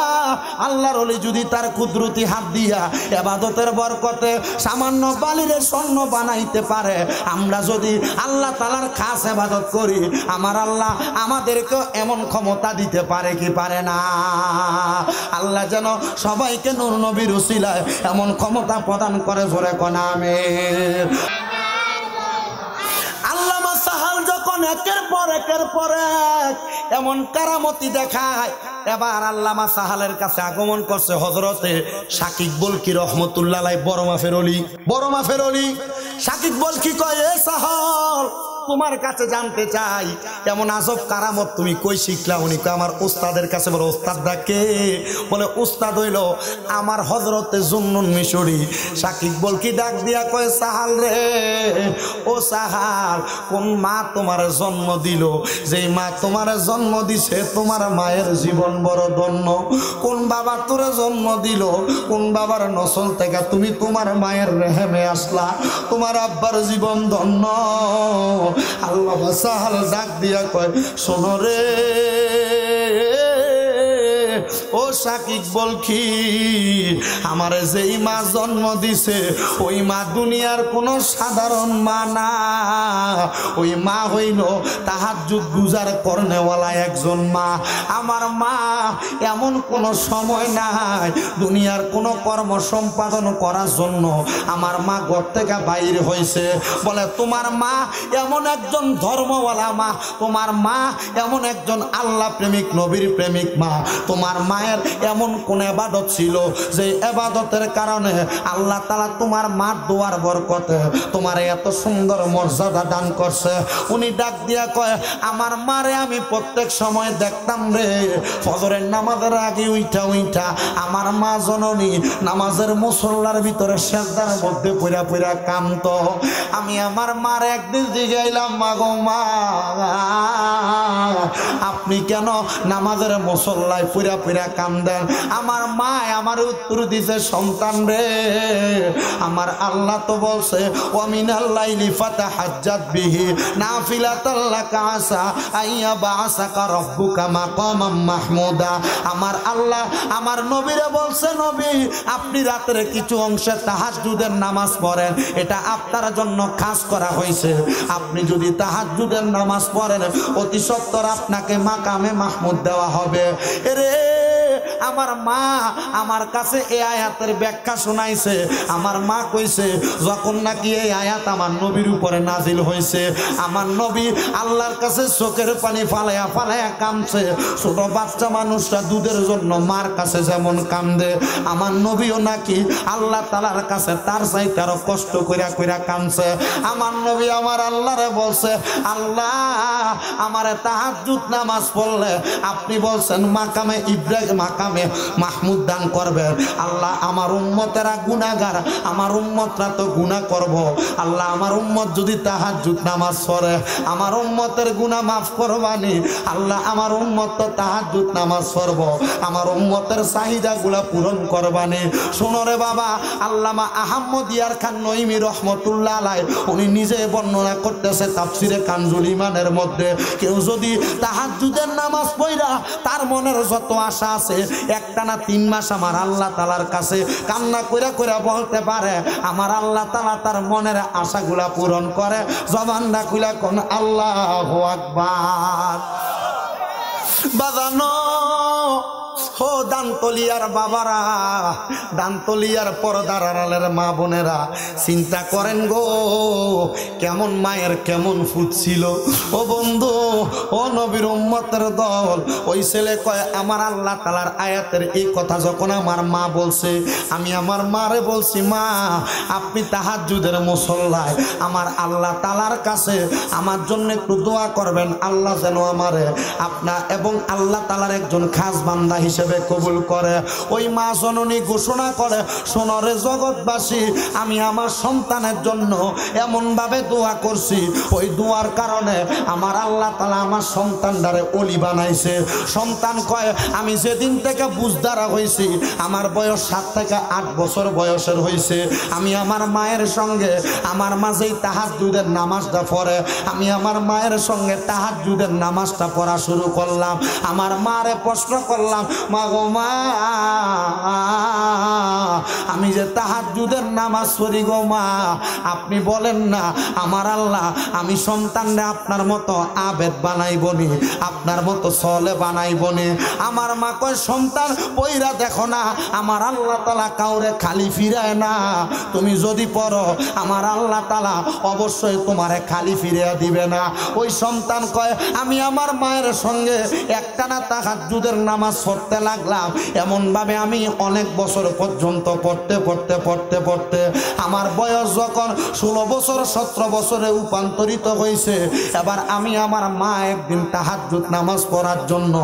আল্লাহর ওলি যদি তার কুদরতি হাত দিয়া ইবাদতের বরকতে সামান্য বালিরে স্বর্ণ বানাইতে পারে, আমরা যদি আল্লাহ তাআলার খাস ইবাদত করি আমার আল্লাহ আমাদেরকে এমন ক্ষমতা দিতে পারে কি পারে না? আল্লাহ যেন সবাইকে নূর নবীর উসিলায় এমন ক্ষমতা প্রদান করে, জোরে কোন আমিন। আল্লামা সাহাল যখন একের পর এক এমন কারামতি দেখায়। এবার আল্লামা সাহালের কাছে আগমন করছে হযরতে শাকিব বলকি রহমতুল্লাহ আলাইহি, বড় মাফের অলি। শাকিব বলকি কয়, এ সাহাল, তোমার কাছে জানতে চাই এমন আজব কারামত তুমি কই শিখলা? উনি কয়, আমার উস্তাদের কাছে। বলে, উস্তাদ ডাকে? বলে, উস্তাদ হইল আমার হযরতে জুন্নুন মিশরি। শাকিব বলকি ডাক দিয়া কয়, সাহাল রে, ও সাহাল, কোন মা তোমার জন্ম দিল? যেই মা তোমার জন্ম দিছে তোমার মায়ের জীবন বড় ধন্য। কোন বাবা তোরে জন্ম দিল? কোন বাবার নসল থেকে তুমি তোমার মায়ের রেহেমে আসলা? তোমার আব্বার জীবন ধন্য। আল্লাহ সাহাল ডাক দিয়া কয়, শোনো রে ও শাকিব বলকি, আমারে যেই মা জন্ম দিছে ওই মা দুনিয়ার কোন সাধারণ মা না। ওই মা হইল তাহাজ্জুদ গুজার করনেওয়ালা একজন মা। আমার মা এমন কোন সময় নাই দুনিয়ার কোন কর্ম সম্পাদন করার জন্য আমার মা ঘর থেকে বাইরে হয়েছে। বলে, তোমার মা এমন একজন ধর্মওয়ালা মা, তোমার মা এমন একজন আল্লাহ প্রেমিক নবীর প্রেমিক মা। তোমার মায়ের এমন কোন ইবাদত ছিল যে ইবাদতের কারণে আল্লাহ তাআলা তোমার মার দোয়ার বরকতে তোমার এত সুন্দর মর্যাদা দান করছে। উনি ডাক দিয়া কয়, আমার মারে আমি প্রত্যেক সময় দেখতাম রে, ফজরের নামাজের আগে উইঠা আমার মা জননী নামাজের মুসল্লার ভিতরে সেজদার মধ্যে পইরা পইরা কাঁদত। আমি আমার মার একদিন জিগাইলাম, মা গো মা, আপনি কেন নামাজের মুসল্লায় পইরা পইরা কান্দেন? আমার মা আমার উত্তর দিছে, সন্তান রে, আমার আল্লাহ তো বলছে, ওয়ামিনাল লাইলি ফাতাহাজ্জাত বিহি নাফিলাতাল লাকা আসা আইয়া বাসাকা রাব্বুকা মাকামাম মাহমুদা। আমার আল্লাহ আমার নবীরে বলছে, নবী আপনি রাতের কিছু অংশে তাহাজ্জুদের নামাজ পড়েন, এটা আপনার জন্য খাস করা হয়েছে। আপনি যদি তাহাজ্জুদের নামাজ পড়েন অতি সত্বর আপনাকে মাকামে মাহমুদ দেওয়া হবে। রে আমার মা আমার কাছে এই আয়াতের ব্যাখ্যা শোনাইছে। আমার মা কইছে, যখন নাকি এই আয়াত আমার নবীর উপরে নাজিল হয়েছে, আমার নবী আল্লাহর কাছে চোখের পানি ফালাইয়া ফালাইয়া কাঁদছে। ছোট বাচ্চা মানুষরা দুধের জন্য মার কাছে যেমন কান্দে, আমার নবীও নাকি আল্লাহ তাআলার কাছে তার চাইতে আরো কষ্ট কইরা কইরা কাঁদছে। আমার নবী আমার আল্লাহরে বলছে, আল্লাহ আমারে তাহাজ্জুদ নামাজ পড়লে আপনি বলছেন মাকামে ইব্রাহিম মাকামে মাহমুদ দান করবেন। আল্লাহ আমার উম্মতেরা গুনাহগার, আমার উম্মতরা তো গুনাহ করব। আল্লাহ আমার উম্মত যদি তাহাজ্জুদ নামাজ পড়ে আমার উম্মতের গুনাহ মাফ করবানি। আল্লাহ আমার উম্মত তো তাহাজ্জুদ নামাজ পড়ব, আমার উম্মতের চাহিদাগুলা পূরণ করবানি। শোনো রে বাবা, আল্লামা আহমদ ইয়ার খান নঈমী রহমতুল্লাহ আলাইহি উনি নিজে বর্ণনা করতেছে তাফসিরে কানজুল ঈমানের মধ্যে, কেউ যদি তাহাজ্জুদের নামাজ পড়া তার মনের যত আশা আছে একটানা 3 মাস আমার আল্লাহ তাআলার কাছে কান্না কইরা কইরা বলতে পারে, আমার আল্লাহ তাআলা তার মনের আশাগুলা পূরণ করে। জবানটা খুলে কোন আল্লাহু আকবার। বাজানো ও দানতলিয়ার বাবারা, দানতলিয়ার পর্দার আড়ালের মা বোনেরা, চিন্তা করেন গো কেমন মায়ের কেমন ফুট ছিল। ও বন্ধু, ও নবীর উম্মতের দল, ওই ছেলে কয়, আমার আল্লাহ তাআলার আয়াতের এই কথা যখন আমার মা বলছে, আমি আমার মারে বলছি, মা আপনি তাহাজ্জুদের মুসল্লায় আমার আল্লাহ তাআলার কাছে আমার জন্য একটু দোয়া করবেন, আল্লাহ যেন আমারে আপনার এবং আল্লাহ তাআলার একজন খাস বান্দা হিসেবে কবুল করে। ওই মা জননী ঘোষণা করে, শোনো রে জগৎবাসী, আমি আমার সন্তানের জন্য এমন ভাবে দোয়া করছি, ওই দোয়ার কারণে আমার আল্লাহ তাআলা আমার সন্তানটারে ওলি বানাইছে। সন্তান কয়, আমি যেদিন থেকে বুঝদারা হয়েছি আমার বয়স 7 থেকে 8 বছর বয়সের হয়েছে, আমি আমার মায়ের সঙ্গে আমার মাঝেই তাহাজ্জুদের নামাজটা পড়ে, আমি আমার মায়ের সঙ্গে তাহাজ্জুদের নামাজটা পড়া শুরু করলাম। আমার মারে প্রশ্ন করলাম, মা গো মা, আমি যে তাহাজ্জুদের নামাজ পড়ি গো মা, আপনি বলেন না আমার আল্লাহ আমি সন্তানরে আপনার মতো আবেদ বানাইবনি, আপনার মতো সলে বানাইবনি। আমার মা কয় সন্তান পইরা দেখো না, আমার আল্লাহ তাআলা কাউরে খালি ফিরায় না, তুমি যদি পড়ো আমার আল্লাহ তাআলা অবশ্যই তোমারে খালি ফিরিয়ে দিবে না। ওই সন্তান কয় আমি আমার মায়ের সঙ্গে একটানা তাহাজ্জুদের নামাজ পড়তে লাগলাম, এমনভাবে আমি অনেক বছর পর্যন্ত পড়তে আমার বয়স যখন 16 বছর 17 বছরে রূপান্তরিত হয়েছে, এবার আমি আমার মা একদিন তাহাজ্জুদ নামাজ পড়ার জন্য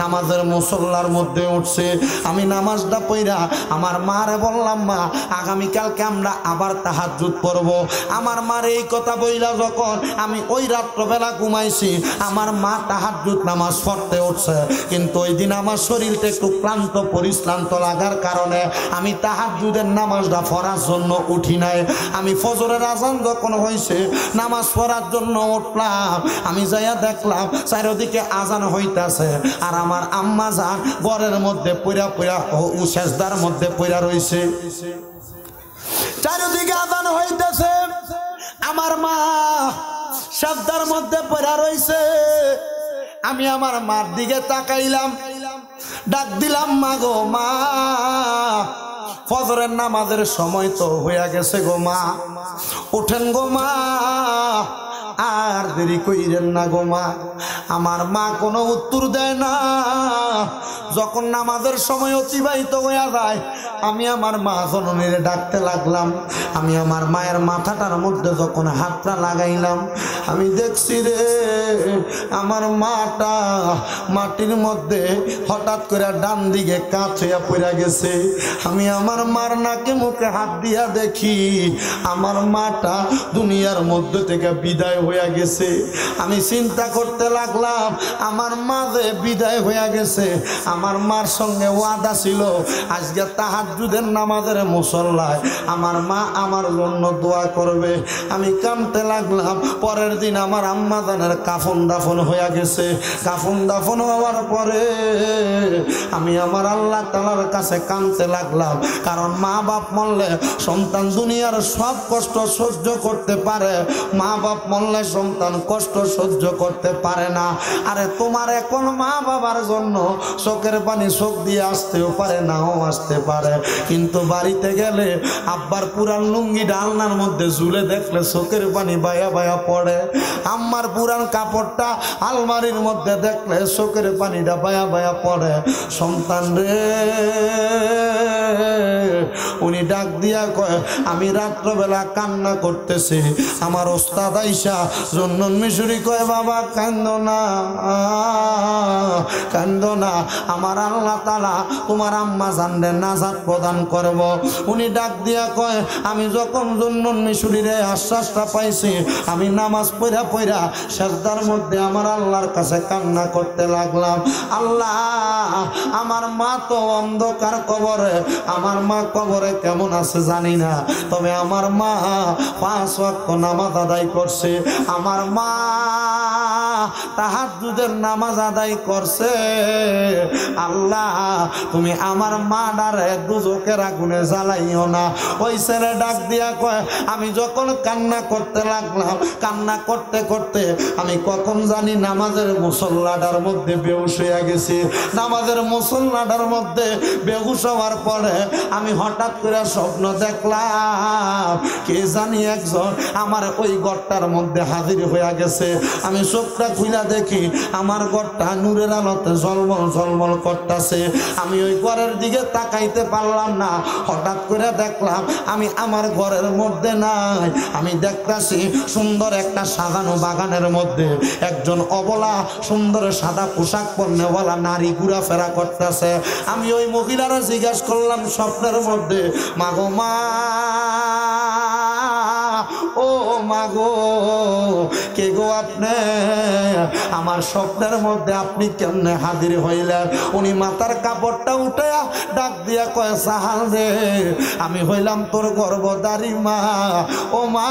নামাজের মুসল্লার মধ্যে উঠছে। আমি নামাজটা পড়া আমার মারে বললাম মা আগামীকালকে আমরা আবার তাহাজ্জুদ পড়ব। আমার মার এই কথা বইলা যখন আমি ওই রাত্রবেলা ঘুমাইছি, আমার মা তাহাজ্জুদ নামাজ পড়তে উঠছে, কিন্তু ওই দিন আমার শরীরটা একটু ক্লান্ত পরিশ্রান্ত লাগার কারণে আমি তাহাজ্জুদের নামাজটা পড়ার জন্য উঠি নাই। আমি ফজরের আজান যখন হয়েছে নামাজ পড়ার জন্য উঠলাম, আমি যাইয়া দেখলাম চারিদিকে আজান হইতাছে আর আমার আম্মা জান ঘরের মধ্যে পইরা সেজদার মধ্যে পইরা রইছে। চারিদিকে আজান হইতাছে, আমার মা সেজদার মধ্যে পইরা রইছে। আমি আমার মার দিকে তাকাইলাম, ডাক দিলাম মা গো মা, ফজরের নামাজের সময় তো হইয়া গেছে গো মা, ওঠেন গো মা, আর দেরি কইরেন না গো মা। আমার মা কোনো উত্তর দেয় না। যখন নামাজের সময় অতিবাহিত হইয়া যায়, আমি আমার মা জননীরে ডাকতে লাগলাম। আমি আমার মায়ের মাথাটার মধ্যে যখন হাতটা লাগাইলাম, আমি দেখছি রে আমার মাটা মাটির মধ্যে হঠাৎ করে ডান দিকে কাঁচ হইয়া পড়ে গেছে। আমি আমার মার নাকে মুখে হাত দিয়া দেখি আমার মাটা দুনিয়ার মধ্যে থেকে বিদায় হইয়া গেছে। আমি চিন্তা করতে লাগলাম আমার মা যে বিদায় হইয়া গেছে, আমার মার সঙ্গে ওয়াদা ছিল আজকে তাহাজ্জুদের নামাজের মুসল্লায় আমার মা আমার জন্য দোয়া করবে। আমি কাঁদতে লাগলাম। পরের দিন আমার আম্মা জানের কাফন দাফন হইয়া গেছে। কাফন দাফন হওয়ার পরে আমি আমার আল্লাহ তাআলার কাছে কাঁদতে লাগলাম, কারণ মা বাপ মরলে সন্তান দুনিয়ার সব কষ্ট সহ্য করতে পারে, মা বাপ মরলে সন্তান কষ্ট সহ্য করতে পারে না। আরে তোমার এখন মা বাবার জন্য চোখের পানি চোখ দিয়ে আসতেও পারে, নাও আসতে পারে, কিন্তু বাড়িতে গেলে আব্বার পুরান লুঙ্গি ডালনার মধ্যে ঝুলে দেখলে চোখের পানি বায়া বায়া পড়ে। আম্মার পুরান কাপড়টা আলমারির মধ্যে দেখলে চোখের পানিটা বায়া বায়া পড়ে। সন্তান রে, উনি ডাক দিয়া কয় আমি রাত্রবেলা কান্না করতেছি। আমার ওস্তাদ আইসা জন্নন মিশরি কয় বাবা কান্দো না, কান্দো না, আমার আল্লাহ তাআলা তোমার আম্মা জানলে নাজাত প্রদান করব। উনি ডাক দিয়া কয় আমি যখন জন্নন মিশরিরে আশ্বাসটা পাইছি, আমি নামাজ পড়া সেজদার মধ্যে আমার আল্লাহর কাছে কান্না করতে লাগলাম। আল্লাহ আমার মা তো অন্ধকার কবরে, আমার মা কবরে কেমন আছে জানি না, তবে আমার মা 5 ওয়াক্ত নামাজ আদায় করছে, আমার মা তাহাজ্জুদের নামাজ আদায় করছে। আল্লাহ তুমি আমার মা ডারে দুজকের আগুনে জ্বালাইও না। ওই ছেলে ডাক দিয়া কয় আমি যখন কান্না করতে লাগলাম, কান্না করতে করতে আমি কখন জানি নামাজের মুসল্লাটার মধ্যে বেহুশ হইয়া গেছি। নামাজের মুসল্লাটার মধ্যে বেহুশ হওয়ার পরে আমি হঠাৎ করে স্বপ্ন দেখলাম কে জানি একজন আমার ওই ঘরটার মধ্যে হাজির হইয়া গেছে। আমি চোখটা খুইলা দেখি আমার ঘরটা নূরের আলোতে ঝলমল ঝলমল করতেছে। আমি ওই ঘরের দিকে তাকাইতে পারলাম না। হঠাৎ করে দেখলাম আমি আমার ঘরের মধ্যে নাই, আমি দেখতাছি সুন্দর একটা সাজানো বাগানের মধ্যে একজন অবলা সুন্দর সাদা পোশাক পরনেওয়ালা নারী ঘোরাফেরা করতেছে। আমি ওই মহিলারা জিজ্ঞাসা করলাম স্বপ্নের মধ্যে, মাগো মা, ও মাগো কে গো আপনি? আমার স্বপ্নের মধ্যে আপনি কেমনে হাজির হইলেন? উনি মাথার কাপড়টা উঠে ডাক দিয়া কয়, সাহাল রে, আমি হইলাম তোর গর্ভধারী মা। ও মা,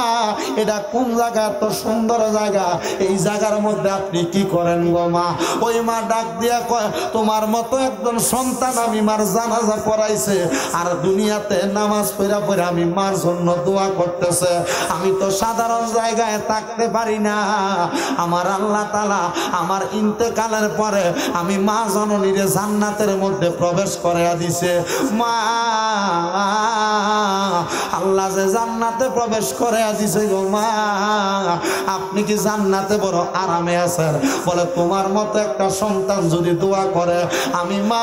এটা কোন জায়গা? এত সুন্দর জায়গা, এই জায়গার মধ্যে আপনি কি করেন গো মা? ওই মা ডাক দিয়া কয়, তোমার মতো একজন সন্তান আমি মার জানাজা পড়াইছে, আর দুনিয়াতে নামাজ পড়া পড়া আমি মার জন্য দোয়া করতেছে। আমি তো সাধারণ জায়গায় থাকতে পারি না। আমার আল্লাহ তাআলা আমার ইন্তেকালের পরে আমি মা জননীর জান্নাতের মধ্যে প্রবেশ করাইয়া দিছে। মা, আল্লাহ যে জান্নাতে প্রবেশ করাইয়া দিছে গো মা, আপনি কি জান্নাতে বড় আরামে আছেন? বলে, তোমার মতো একটা সন্তান যদি দোয়া করে, আমি মা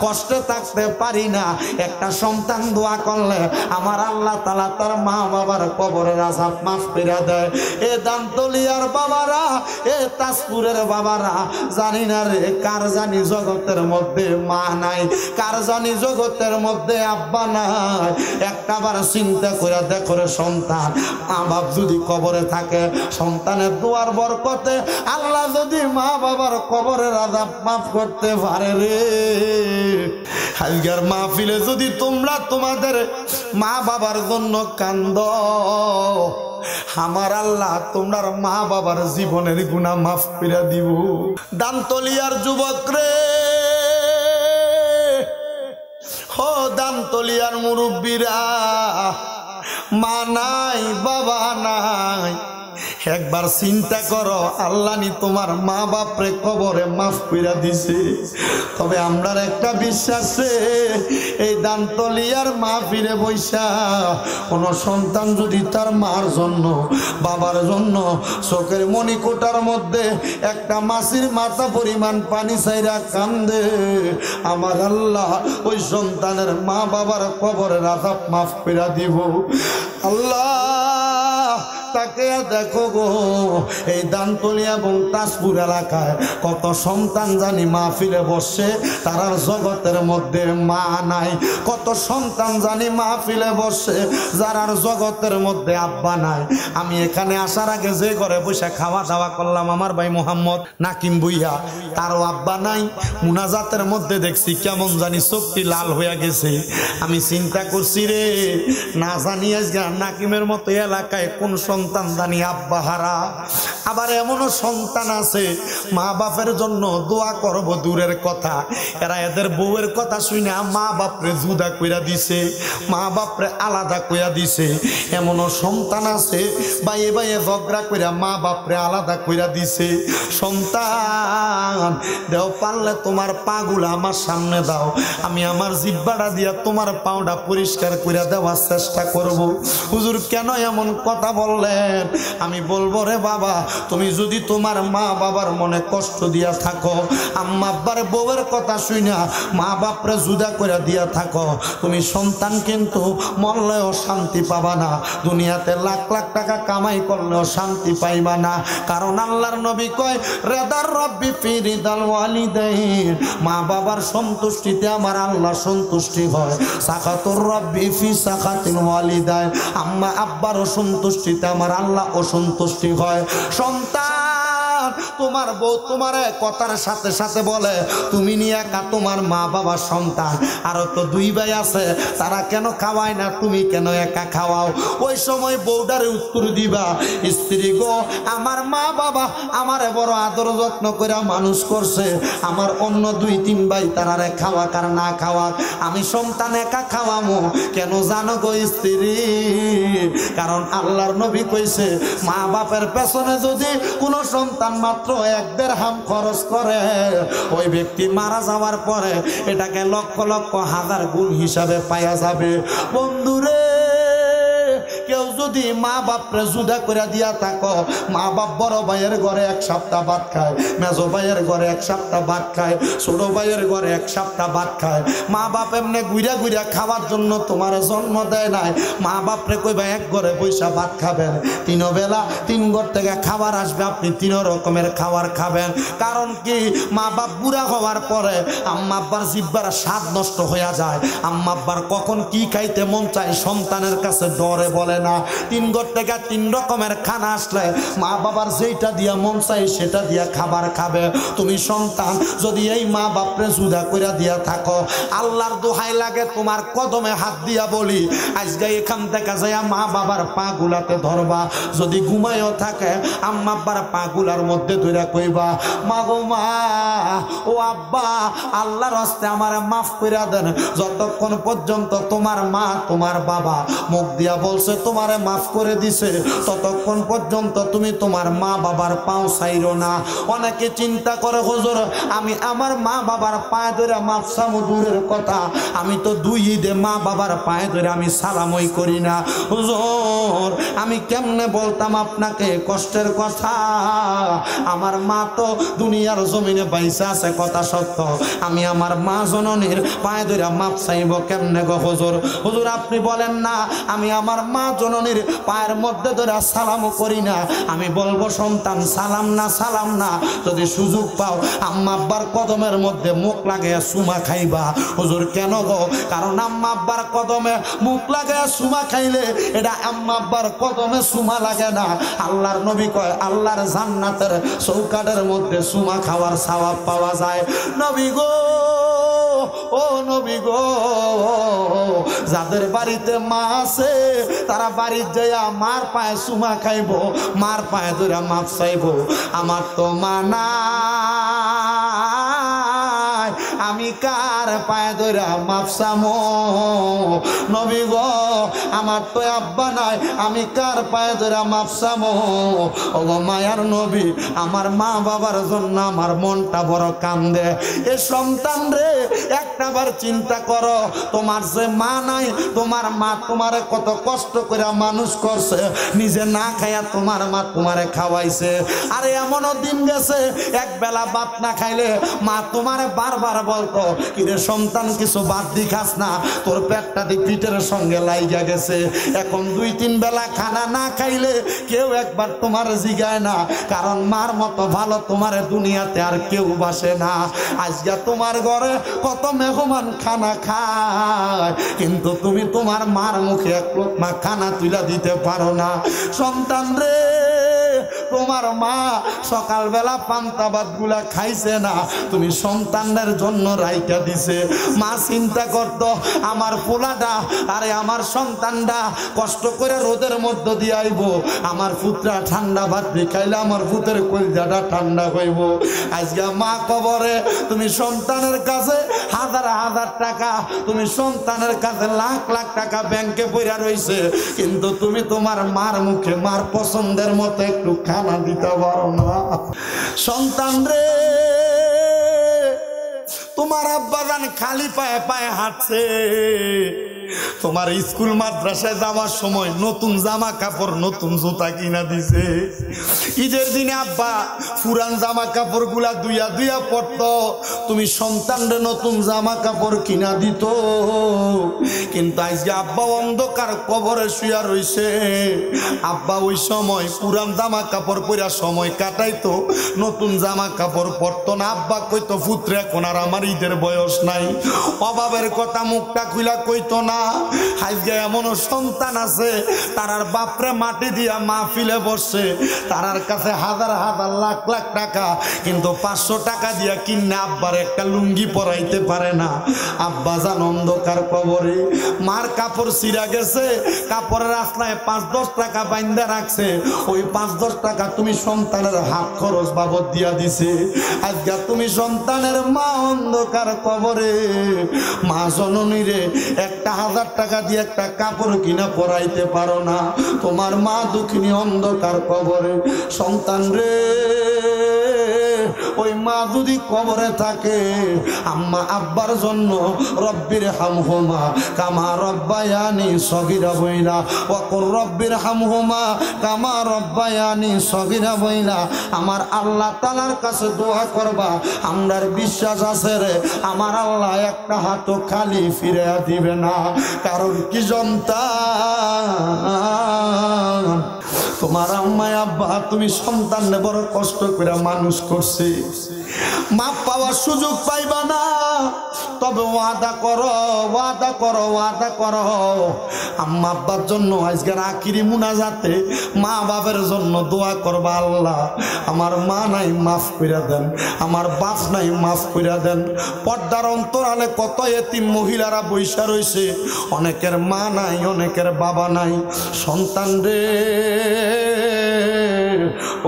কষ্টে থাকতে পারি না। একটা সন্তান দোয়া করলে আমার আল্লাহ তাআলা তার মা বাবার কবরের আযাব মাফ করে দেয়। এ দান্তলিয়ার বাবারা, এ তাজপুরের বাবারা, জানি না রে, কার জানি জগতের মধ্যে মা নাই, কার জানি জগতের মধ্যে আব্বা নাই। একটাবার চিন্তা করে দেখো রে, সন্তান মা বাপ যদি কবরে থাকে, সন্তানের দোয়ার বরকতে আল্লাহ যদি মা বাবার কবরের আযাব মাফ করতে পারে রে। আজকের মাহফিলে যদি তোমরা তোমাদের মা বাবার জন্য কান্দ, আমার আল্লাহ তোমার মা বাবার জীবনের গুনাহ মাফ করে দিব। দান্তলিয়ার যুবক রে, ও দান্তলিয়ার মুরব্বীরা, মা নাই বাবা নাই, একবার চিন্তা করো, আল্লাহ নি তোমার মা বাপরে কবরে মাফ কইরা দিছে। তবে আমরা একটা বিশ্বাসে এই দান্তলিয়ার মা ফিরে বৈশা কোন সন্তান যদি তার মার জন্য বাবার জন্য চোখের মণিকোটার মধ্যে একটা মাছির মাথা পরিমাণ পানি চাইরা কান্দে, আমার আল্লাহ ওই সন্তানের মা বাবার কবরের আযাব মাফ কইরা দিব। আল্লাহ তাকে দেখো গো, এই দান্তলিয়া এবং তাজপুর এলাকায় কত সন্তান জানি মাহফিলে বসে, তারার জগতের মধ্যে মা নাই। কত সন্তান জানি মাহফিলে বসে, যারার জগতের মধ্যে আব্বা নাই। আমি এখানে আসার আগে যে ঘরে বসে খাওয়া দাওয়া করলাম, আমার ভাই মোহাম্মদ নাকিম বুইয়া, তারও আব্বা নাই। মুনাজাতের মধ্যে দেখছি কেমন জানি চোখটি লাল হয়ে গেছে। আমি চিন্তা করছি রে, না জানি আজকে নাকিমের মতো এলাকায় কোন সন্তান জানি আব্বা হারা। আবার এমনও সন্তান আছে মা বাপের জন্য দোয়া করব দূরের কথা, এরা এদের বউয়ের কথা শুনে মা বাপরে জুদা কইরা দিছে, মা বাপরে আলাদা কইরা দিছে। এমনও সন্তান আছে বাইয়ে বাইয়ে ঝগড়া কইরা মা বাপরে আলাদা কইরা দিছে। সন্তান দেও, পারলে তোমার পাগুলা আমার সামনে দাও, আমি আমার জিহ্বাটা দিয়া তোমার পাওটা পরিষ্কার কইরা দেওয়ার চেষ্টা করব। হুজুর কেন এমন কথা বললেন? আমি বলবো রে বাবা, তুমি যদি তোমার মা বাবার মনে কষ্ট দিয়া থাকো, আম্মা আব্বার বউয়ের কথা শুইনা মা বাপরে জুদা করে দিয়া থাকো, তুমি সন্তান কিন্তু মরলেও শান্তি পাবা না, দুনিয়াতে লাখ লাখ টাকা কামাই করলেও শান্তি পাইবা না। কারণ আল্লাহর নবী কয়, রেদার রব্বি ফি রিদাল ওয়ালিদাইন, মা বাবার সন্তুষ্টিতে আমার আল্লাহ সন্তুষ্টি হয়। সাকাতুর রব্বি ফি সাকাতিল ওয়ালিদাইন, আম্মা আব্বারও সন্তুষ্টিতে আমার আল্লাহ অসন্তুষ্টি হয়। সন্তান, তোমার বউ তোমার কথার সাথে সাথে বলে তুমি নিয়ে একা, তোমার মা বাবার সন্তান আরো তো দুই ভাই আছে, তারা কেন খাওয়ায় না, তুমি কেন একা খাওয়াও? ওই সময় বউটারে উত্তর দিবা, স্ত্রী গো, আমার মা বাবা আমারে বড় আদর যত্ন করে মানুষ করছে, আমার অন্য দুই তিন ভাই তারারে খাওয়া কার না খাওয়া, আমি সন্তান একা খাওয়ামো কেন জানো গো স্ত্রী? কারণ আল্লাহর নবী কইছে, মা বাপের পেছনে যদি কোনো সন্তান মাত্র 1 দিরহাম খরচ করে, ওই ব্যক্তি মারা যাওয়ার পরে এটাকে লক্ষ লক্ষ হাজার গুণ হিসাবে পাওয়া যাবে। বন্ধুরে, কেউ যদি মা বাপরে জুদা করে দিয়া থাকো, মা বাপ বড় ভাইয়ের ঘরে 1 সপ্তাহ ভাত খায়, মেজো ভাইয়ের ঘরে 1 সপ্তাহ ভাত খায়, ছোট ভাইয়ের ঘরে 1 সপ্তাহ ভাত খায়, মা বাপ এমনি ঘুরা ঘুরা খাওয়ার জন্য তোমার জন্ম দেয় নাই। মা বাপরে কইবা এক ঘরে বৈশা ভাত খাবেন, 3 বেলা 3 ঘর থেকে খাবার আসবে, আপনি 3 রকমের খাবার খাবেন। কারণ কি, মা বাপ বুড়া হওয়ার পরে আম্মা আব্বার জিহ্বার স্বাদ নষ্ট হয়ে যায়। আম্মা আব্বার কখন কি খাইতে মন চায় সন্তানের কাছে ডরে বলে না। না। 3 ঘর থেকে 3 রকমের খানা আসলে মা বাবার যেটা দিয়া মন চাই সেটা দিয়া খাবার খাবে। তুমি সন্তান যদি এই মা বাপরে জুদা কইরা দিয়া থাকো, আল্লাহর দোহাই লাগে তোমার কদমে হাত দিয়া বলি, আজকে এখান থেকে যাইয়া মা বাবার পা গুলাতে ধরবা। যদি ঘুমায়ও থাকে আম্মা আব্বার পা গুলার মধ্যে ধইরা কইবা, মা গো মা, ও আব্বা, আল্লাহর হস্তে আমারে মাফ কইরা দেন। যতক্ষণ পর্যন্ত তোমার মা তোমার বাবা মুখ দিয়া বলছে তোমারে মাফ করে দিছে, ততক্ষণ পর্যন্ত তুমি তোমার মা বাবার পাও ছাইরো না। অনেকে চিন্তা করে হুজুর আমি আমার মা বাবার পায়ে ধরে মাফ চামু দূরের কথা, আমি তো 2 ঈদে মা বাবার পায়ে ধরে আমি সালামই করি না। হুজুর আমি কেমনে বলতাম আপনাকে কষ্টের কথা, আমার মা তো দুনিয়ার জমিনে বাইসা আছে কথা সত্য, আমি আমার মা জননীর পায়ে ধরে মাপ চাইব কেমনে গো হুজুর? হুজুর আপনি বলেন না আমি আমার মা জননীর পায়ের মধ্যে ধরে সালামও করি না, আমি বলবো সন্তান সালাম না সালাম না, যদি সুযোগ পাও আম্মা আব্বার কদমের মধ্যে মুখ লাগাইয়া সুমা খাইবা। হুজুর কেন গো? কারণ আম্মা আব্বার কদমে মুখ লাগাইয়া সুমা খাইলে এটা আম্মা আব্বার কদমে সুমা লাগে না। আল্লাহর নবী কয় আল্লাহর জান্নাতের চৌকাঠের মধ্যে সুমা খাওয়ার সওয়াব পাওয়া যায়। নবী গো, ও নবী গো, যাদের বাড়িতে মা আছে তারা বাড়ির যাইয়া মার পায়ে সুমা খাইব, মার পায়ে ধরে মাপ চাইব। আমার তো মা নাই, আমি কার পায়ে ধরে মাপ চামো? নবী গো আমার তো আব্বা নাই, আমি কার পায়ে ধরে মাপ চামো? ও গো মায়ার নবী, আমার মা বাবার জন্য আমার মনটা বড় কান্দে। এ সন্তান রে একটাবার চিন্তা করো, তোমার যে মা নাই, তোমার মা তোমারে কত কষ্ট করে মানুষ করছে, নিজে না খাইয়া তোমার মা তোমারে খাওয়াইছে। আরে এমনও দিন গেছে এক বেলা ভাত না খাইলে মা তোমারে বারবার বলতো, কিরে সন্তান কিছু ভাত দি খাস না, তোর পেটটা দি পিঠের সঙ্গে লাইগা গেছে। এখন 2-3 বেলা খানা না খাইলে কেউ একবার তোমার জিগায় না, কারণ মার মতো ভালো তোমার দুনিয়াতে আর কেউ বাসে না। আজকে তোমার ঘরে কত মেহমান খানা খায়, কিন্তু তুমি তোমার মার মুখে এক লোকমা খানা তুলে দিতে পারো না। সন্তান রে তোমার মা সকালবেলা পান্তা ভাত গুলা খাইছে না, তুমি সন্তানদের জন্য রাইখা দিছে। মা চিন্তা করতো আমার পোলাটা, আরে আমার সন্তানটা কষ্ট করে রোদের মধ্য দিয়ে আইব, আমার পুত্রা ঠান্ডা ভাত খাইলে আমার পুতের কলিজাটা ঠান্ডা হইব। আজকে মা কবরে, তুমি সন্তানের কাছে হাজার হাজার টাকা, তুমি সন্তানের কাছে লাখ লাখ টাকা ব্যাংকে পড়া রইছে, কিন্তু তুমি তোমার মার মুখে মার পছন্দের মতো একটু খানা দিতে পারো না। সন্তান রে তোমার আব্বাজান খালি পায়ে পায়ে হাঁটছে, তোমার স্কুল মাদ্রাসায় যাওয়ার সময় নতুন জামা কাপড় নতুন জুতা কিনা দিছে। ঈদের দিনে আব্বা পুরান জামা কাপড় গুলা দুইয়া দুইয়া পড়তো, তুমি সন্তানরে নতুন জামা কাপড় কিনা দিত। কিন্তু আজকে আব্বা অন্ধকার কবরে শুয়া রইছে, আব্বা ওই সময় পুরান জামা কাপড় পরা সময় কাটাইতো, নতুন জামা কাপড় পরতো না। আব্বা কইতো পুত্রে এখন আর আমার ঈদের বয়স নাই, অভাবের কথা মুখটা খুলা কইতো না। আজকে এমন সন্তান আছে তারার বাপরে মাটি দিয়া মাহফিলে বসে, তারার কাছে হাজার হাজার লাখ লাখ টাকা, কিন্তু 500 টাকা দিয়া কিনে আব্বার একটা লুঙ্গি পরাইতে পারে না। আব্বা জান অন্ধকার কবরে, মার কাপড় ছিঁড়া গেছে, কাপড়ের আসলায় 5-10 টাকা বাইন্দা রাখছে, ওই 5-10 টাকা তুমি সন্তানের হাত খরচ বাবদ দিয়া দিছে। আজকে তুমি সন্তানের মা অন্ধকার কবরে, মা জননী রে 1000 টাকা দিয়ে একটা কাপড় কিনা পরাইতে পারো না, তোমার মা দুঃখিনী অন্ধকার কবরে। সন্তান রে ওই মা যদি কবরে থাকে, আম্মা আব্বার জন্য রব্বির হামহুমা কামা রব্বায়ানি সগীরা বইলা, ওয়াকুর রব্বির হামহুমা কামা রব্বায়ানি সগীরা বইলা, আমার আল্লাহ তাআলার কাছে দোয়া করবা। আমরার বিশ্বাস আছে রে আমার আল্লাহ একটা হাতও খালি ফিরে দিবে না। কারণ কি সন্তান, তোমার আম্মা আব্বা তুমি সন্তানকে বড় কষ্ট করে মানুষ করছে, মাপ পাওয়ার সুযোগ পাইবা না, তবে ওয়াদা করো, ওয়াদা করো, ওয়াদা করো। আম্মা আব্বার জন্য আজকের আখিরি মুনাজাতে মা বাবার জন্য দোয়া করবা, আল্লাহ আমার মা নাই মাফ কইরা দেন, আমার বাপ নাই মাফ কইরা দেন। পর্দার অন্তরালে কত এতিম মহিলারা বৈশা রয়েছে, অনেকের মা নাই, অনেকের বাবা নাই। সন্তান রে,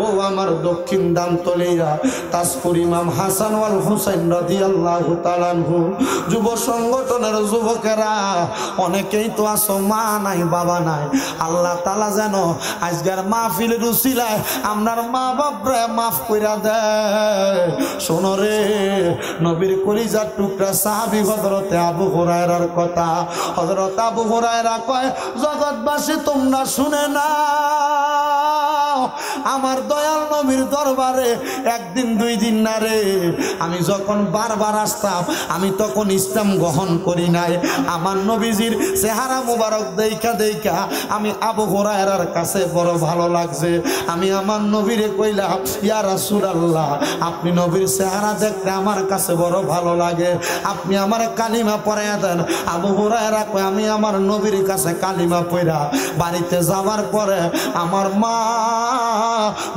ও আমার দক্ষিণ দামতলিয়া তাজপুর ইমাম হাসান ওয়াল হুসাইন রাদিয়াল্লাহু তাআলা আনহু যুব সংগঠনের যুবকেরা অনেকেই তো আছো মা নাই বাবা নাই। আল্লাহ তাআলা যেন আজকের মাহফিলের উসিলায় আপনার মা বাপরে মাফ কইরা দেয়। শোনো রে, নবীর কলিজার টুকরা সাহাবী হযরতে আবু হুরায়রার কথা। হযরত আবু হুরায়রা কয়, জগৎবাসী তোমরা শুনে না, আমার দয়াল নবীর দরবারে একদিন দুই দিন না রে, আমি যখন বারবার আসতাম আমি তখন ইসলাম গ্রহণ করি নাই। আমার নবীজির চেহারা মুবারক দেখা দেখা আমি আবু হুরায়রার কাছে বড় ভালো লাগছে। আমি আমার নবীরে কইলাম, ইয়া রাসূলুল্লাহ, আপনি নবীর চেহারা দেখতে আমার কাছে বড় ভালো লাগে, আপনি আমার কালিমা পড়াইয়া দেন। আবু হুরায়রা কয়, আমি আমার নবীর কাছে কালিমা পড়া বাড়িতে যাওয়ার পরে আমার মা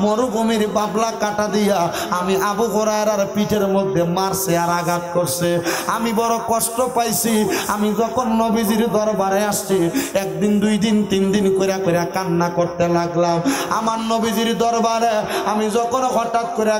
মরুভূমির বাবলা কাটা দিয়া আমি আবু হুরায়রার পিঠের মধ্যে মারছে আর আঘাত করছে। আমি বড় কষ্ট পাইছি। আমি যখন নবীজির দরবারে আসছি একদিন দুই দিন তিন দিন কইরা কইরা কান্না করতে লাগলাম। আমার নবীজির দরবারে আমি যখন হঠাৎ করে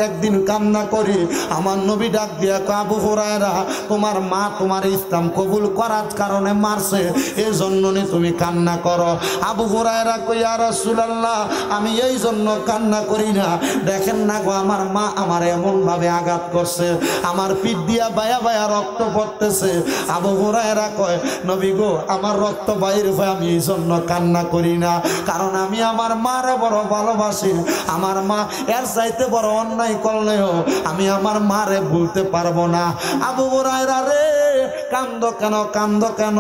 একদিন কান্না করি, আমার নবী ডাক দিয়া কয়, আবু হুরায়রা, তোমার মা তোমার ইসলাম কবুল করার কারণে মারছে, এই জন্য তুমি কান্না করো। আবু হুরায়রা কই, ইয়া রাসূলুল্লাহ, আমি এই জন্য কান্না করি না, দেখেন না গো আমার মা আমার এমন ভাবে আঘাত করছে, আমার পিঠ দিয়া বায়া বায়া রক্ত পড়তেছে। আবু হুরায়রা কয়, নবী গো, আমার রক্ত বাইর হয়, আমি এই জন্য কান্না করি না, কারণ আমি আমার মারে বড় ভালোবাসি। আমার মা এর চাইতে বড় অন্যায় করলেও আমি আমার মারে ভুলতে পারবো না। আবু হুরায়রা রে, কান্দো কেন, কান্দো কেন?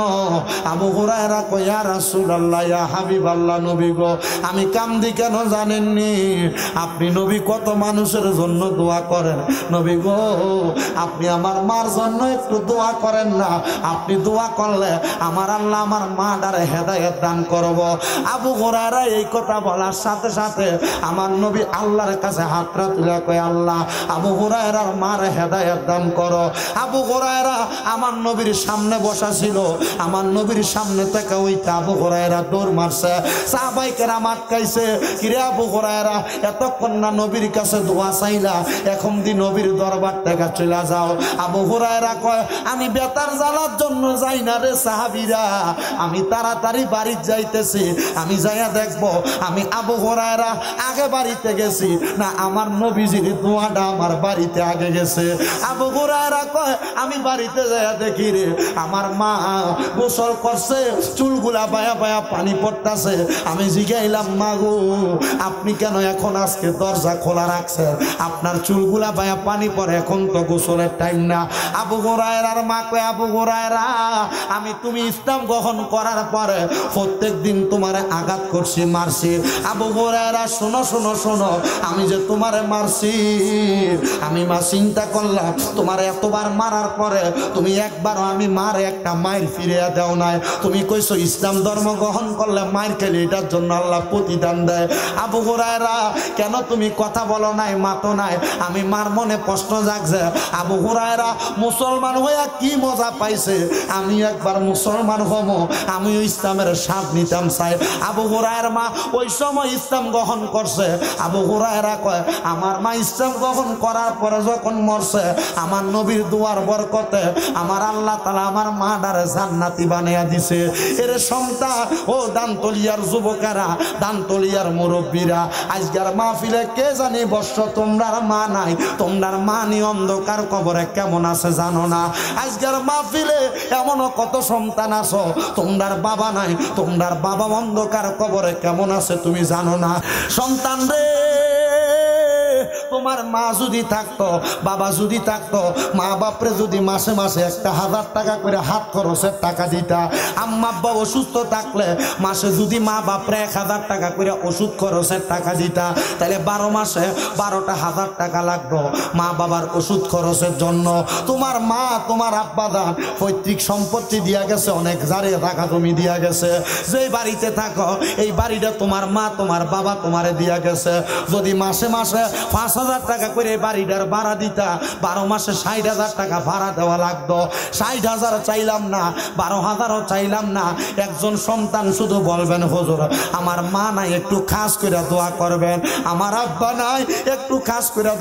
আবু হুরায়রা কয়, ইয়া রাসূলুল্লাহ, ইয়া হাবিবাল্লাহ, নবী গো, আমি কান্দি কেন জানেননি? আপনি নবী কত মানুষের জন্য দোয়া করেন, নবী গো আপনি আমার মার জন্য একটু দোয়া করেন না? আপনি দোয়া করলে আমার আল্লাহ আমার মাটারে হেদায়েত দান করব। আবু হুরায়রা এই কথা বলার সাথে সাথে আমার নবী আল্লাহর কাছে হাতটা তুলে কয়, আল্লাহ আবু হুরায়রার মারে হেদায়েত দান করো। আবু হুরায়রা আমার নবীর সামনে বসা ছিল, আমার নবীর সামনে থেকে ওইটা আবু হুরায়রা দৌড় মারছে। সাহাবায়ে কেরাম আটকাইছে, কিরে আবু হুরায়রা, এতক্ষণ না নবীর কাছে দোয়া চাইলা, এখন দি নবীর দরবার থেকে চলে যাও। আবু হুরায়রা কয়, আমি বেতার জ্বালার জন্য যাই না রে সাহাবীরা, আমি তাড়াতাড়ি বাড়ি যাইতেছি, আমি যাইয়া দেখবো আমি আবু হুরায়রা আগে বাড়িতে গেছি না আমার নবীজির দোয়াটা আমার বাড়িতে আগে গেছে। আবু হুরায়রা কয়, আমি বাড়িতে যাইয়া দেখি রে আমার মা গোসল করছে, চুলগুলা বায়া বায়া পানি পড়তাছে। আমি জিগাইলাম, মা গো আপনি কেন এখন আজকে দরজা খোলা রাখছেন? আপনার চুলগুলা বায়া পানি পড়ে, এখন তো গোসলের টাইম না। আবু হুরায়রার মা কয়, আবু হুরায়রা, আমি তুমি ইসলাম গ্রহণ করার পরে প্রত্যেক দিন তোমারে আঘাত করছি, মারছি। আবু হুরায়রা, শোনো শোনো শোনো, আমি যে তোমারে মারছি, আমি মা চিন্তা করলাম তোমার এতবার মারার পরে তুমি একবারও আমি মারে একটা মায়ের ফিরিয়ে দাও নাই। তুমি কইছো ইসলাম ধর্ম গ্রহণ করলে মায়ের খেলে, এটার জন্য আল্লাহ প্রতিদান দেয়। আবু হুরায়রা, কেন তুমি কথা বলো নাই, মাতো নাই? আমি মার মনে প্রশ্ন জাগছে, আবু হুরায়রা মুসলমান হইয়া কি মজা পাইছে, আমি একবার মুসলমান হবো, আমিও ইসলামের স্বাদ নিতাম চাই। আবু হুরায়রার মা ওই সময় ইসলাম গ্রহণ করছে। আবু হুরায়রা কয়, আমার মা ইসলাম গ্রহণ করার পরে যখন মরছে, আমার নবীর দুয়ার বরকতে আমার আল্লাহ তাআলা আমার মাটারে জান্নাতি বানাইয়া দিছে। এর সন্তান, ও দানতলিয়ার যুবকেরা, দানতলিয়ার মুরব্বীরা, আজকের মাহফিলে কে জানি বর্ষ তোমরার মা নাই, তোমরার মা নি অন্ধকার কবরে কেমন আছে জানো না? আজকের মাহফিলে এমনও কত সন্তান আছো তোমরার বাবা নাই, তোমরার বাবা অন্ধকার কবরে কেমন আছে তুমি জানো না? সন্তান রে, তোমার তোমার মা যদি থাকতো, বাবা যদি থাকতো, মা বাপরে যদি মাসে মাসে 1,000 টাকা করে হাত খরচের টাকা দিতা, আম্মা আব্বা অসুস্থ থাকলে মাসে যদি মা বাপরে 1,000 টাকা করে ওষুধ খরচের টাকা দিতা, তাহলে 12 মাসে 12,000 টাকা লাগতো মা বাবার ওষুধ খরচের জন্য। তোমার মা তোমার আব্বা দান পৈতৃক সম্পত্তি দিয়া গেছে, অনেক জারে টাকা জমি দিয়া গেছে। যেই বাড়িতে থাকো এই বাড়িটা তোমার মা তোমার বাবা তোমারে দিয়া গেছে। যদি মাসে মাসে 5,000 টাকা করে বাড়িটার ভাড়া দিতা, 12 মাসে 60,000 টাকা ভাড়া দেওয়া লাগতো। 60,000 চাইলাম না, 12,000ও চাইলাম না। একজন সন্তান শুধু বলবেন, হুজুর আমার মা নাই, একটু খাস করে দোয়া করবেন। আমার আব্বা নাই, একটু খাস করে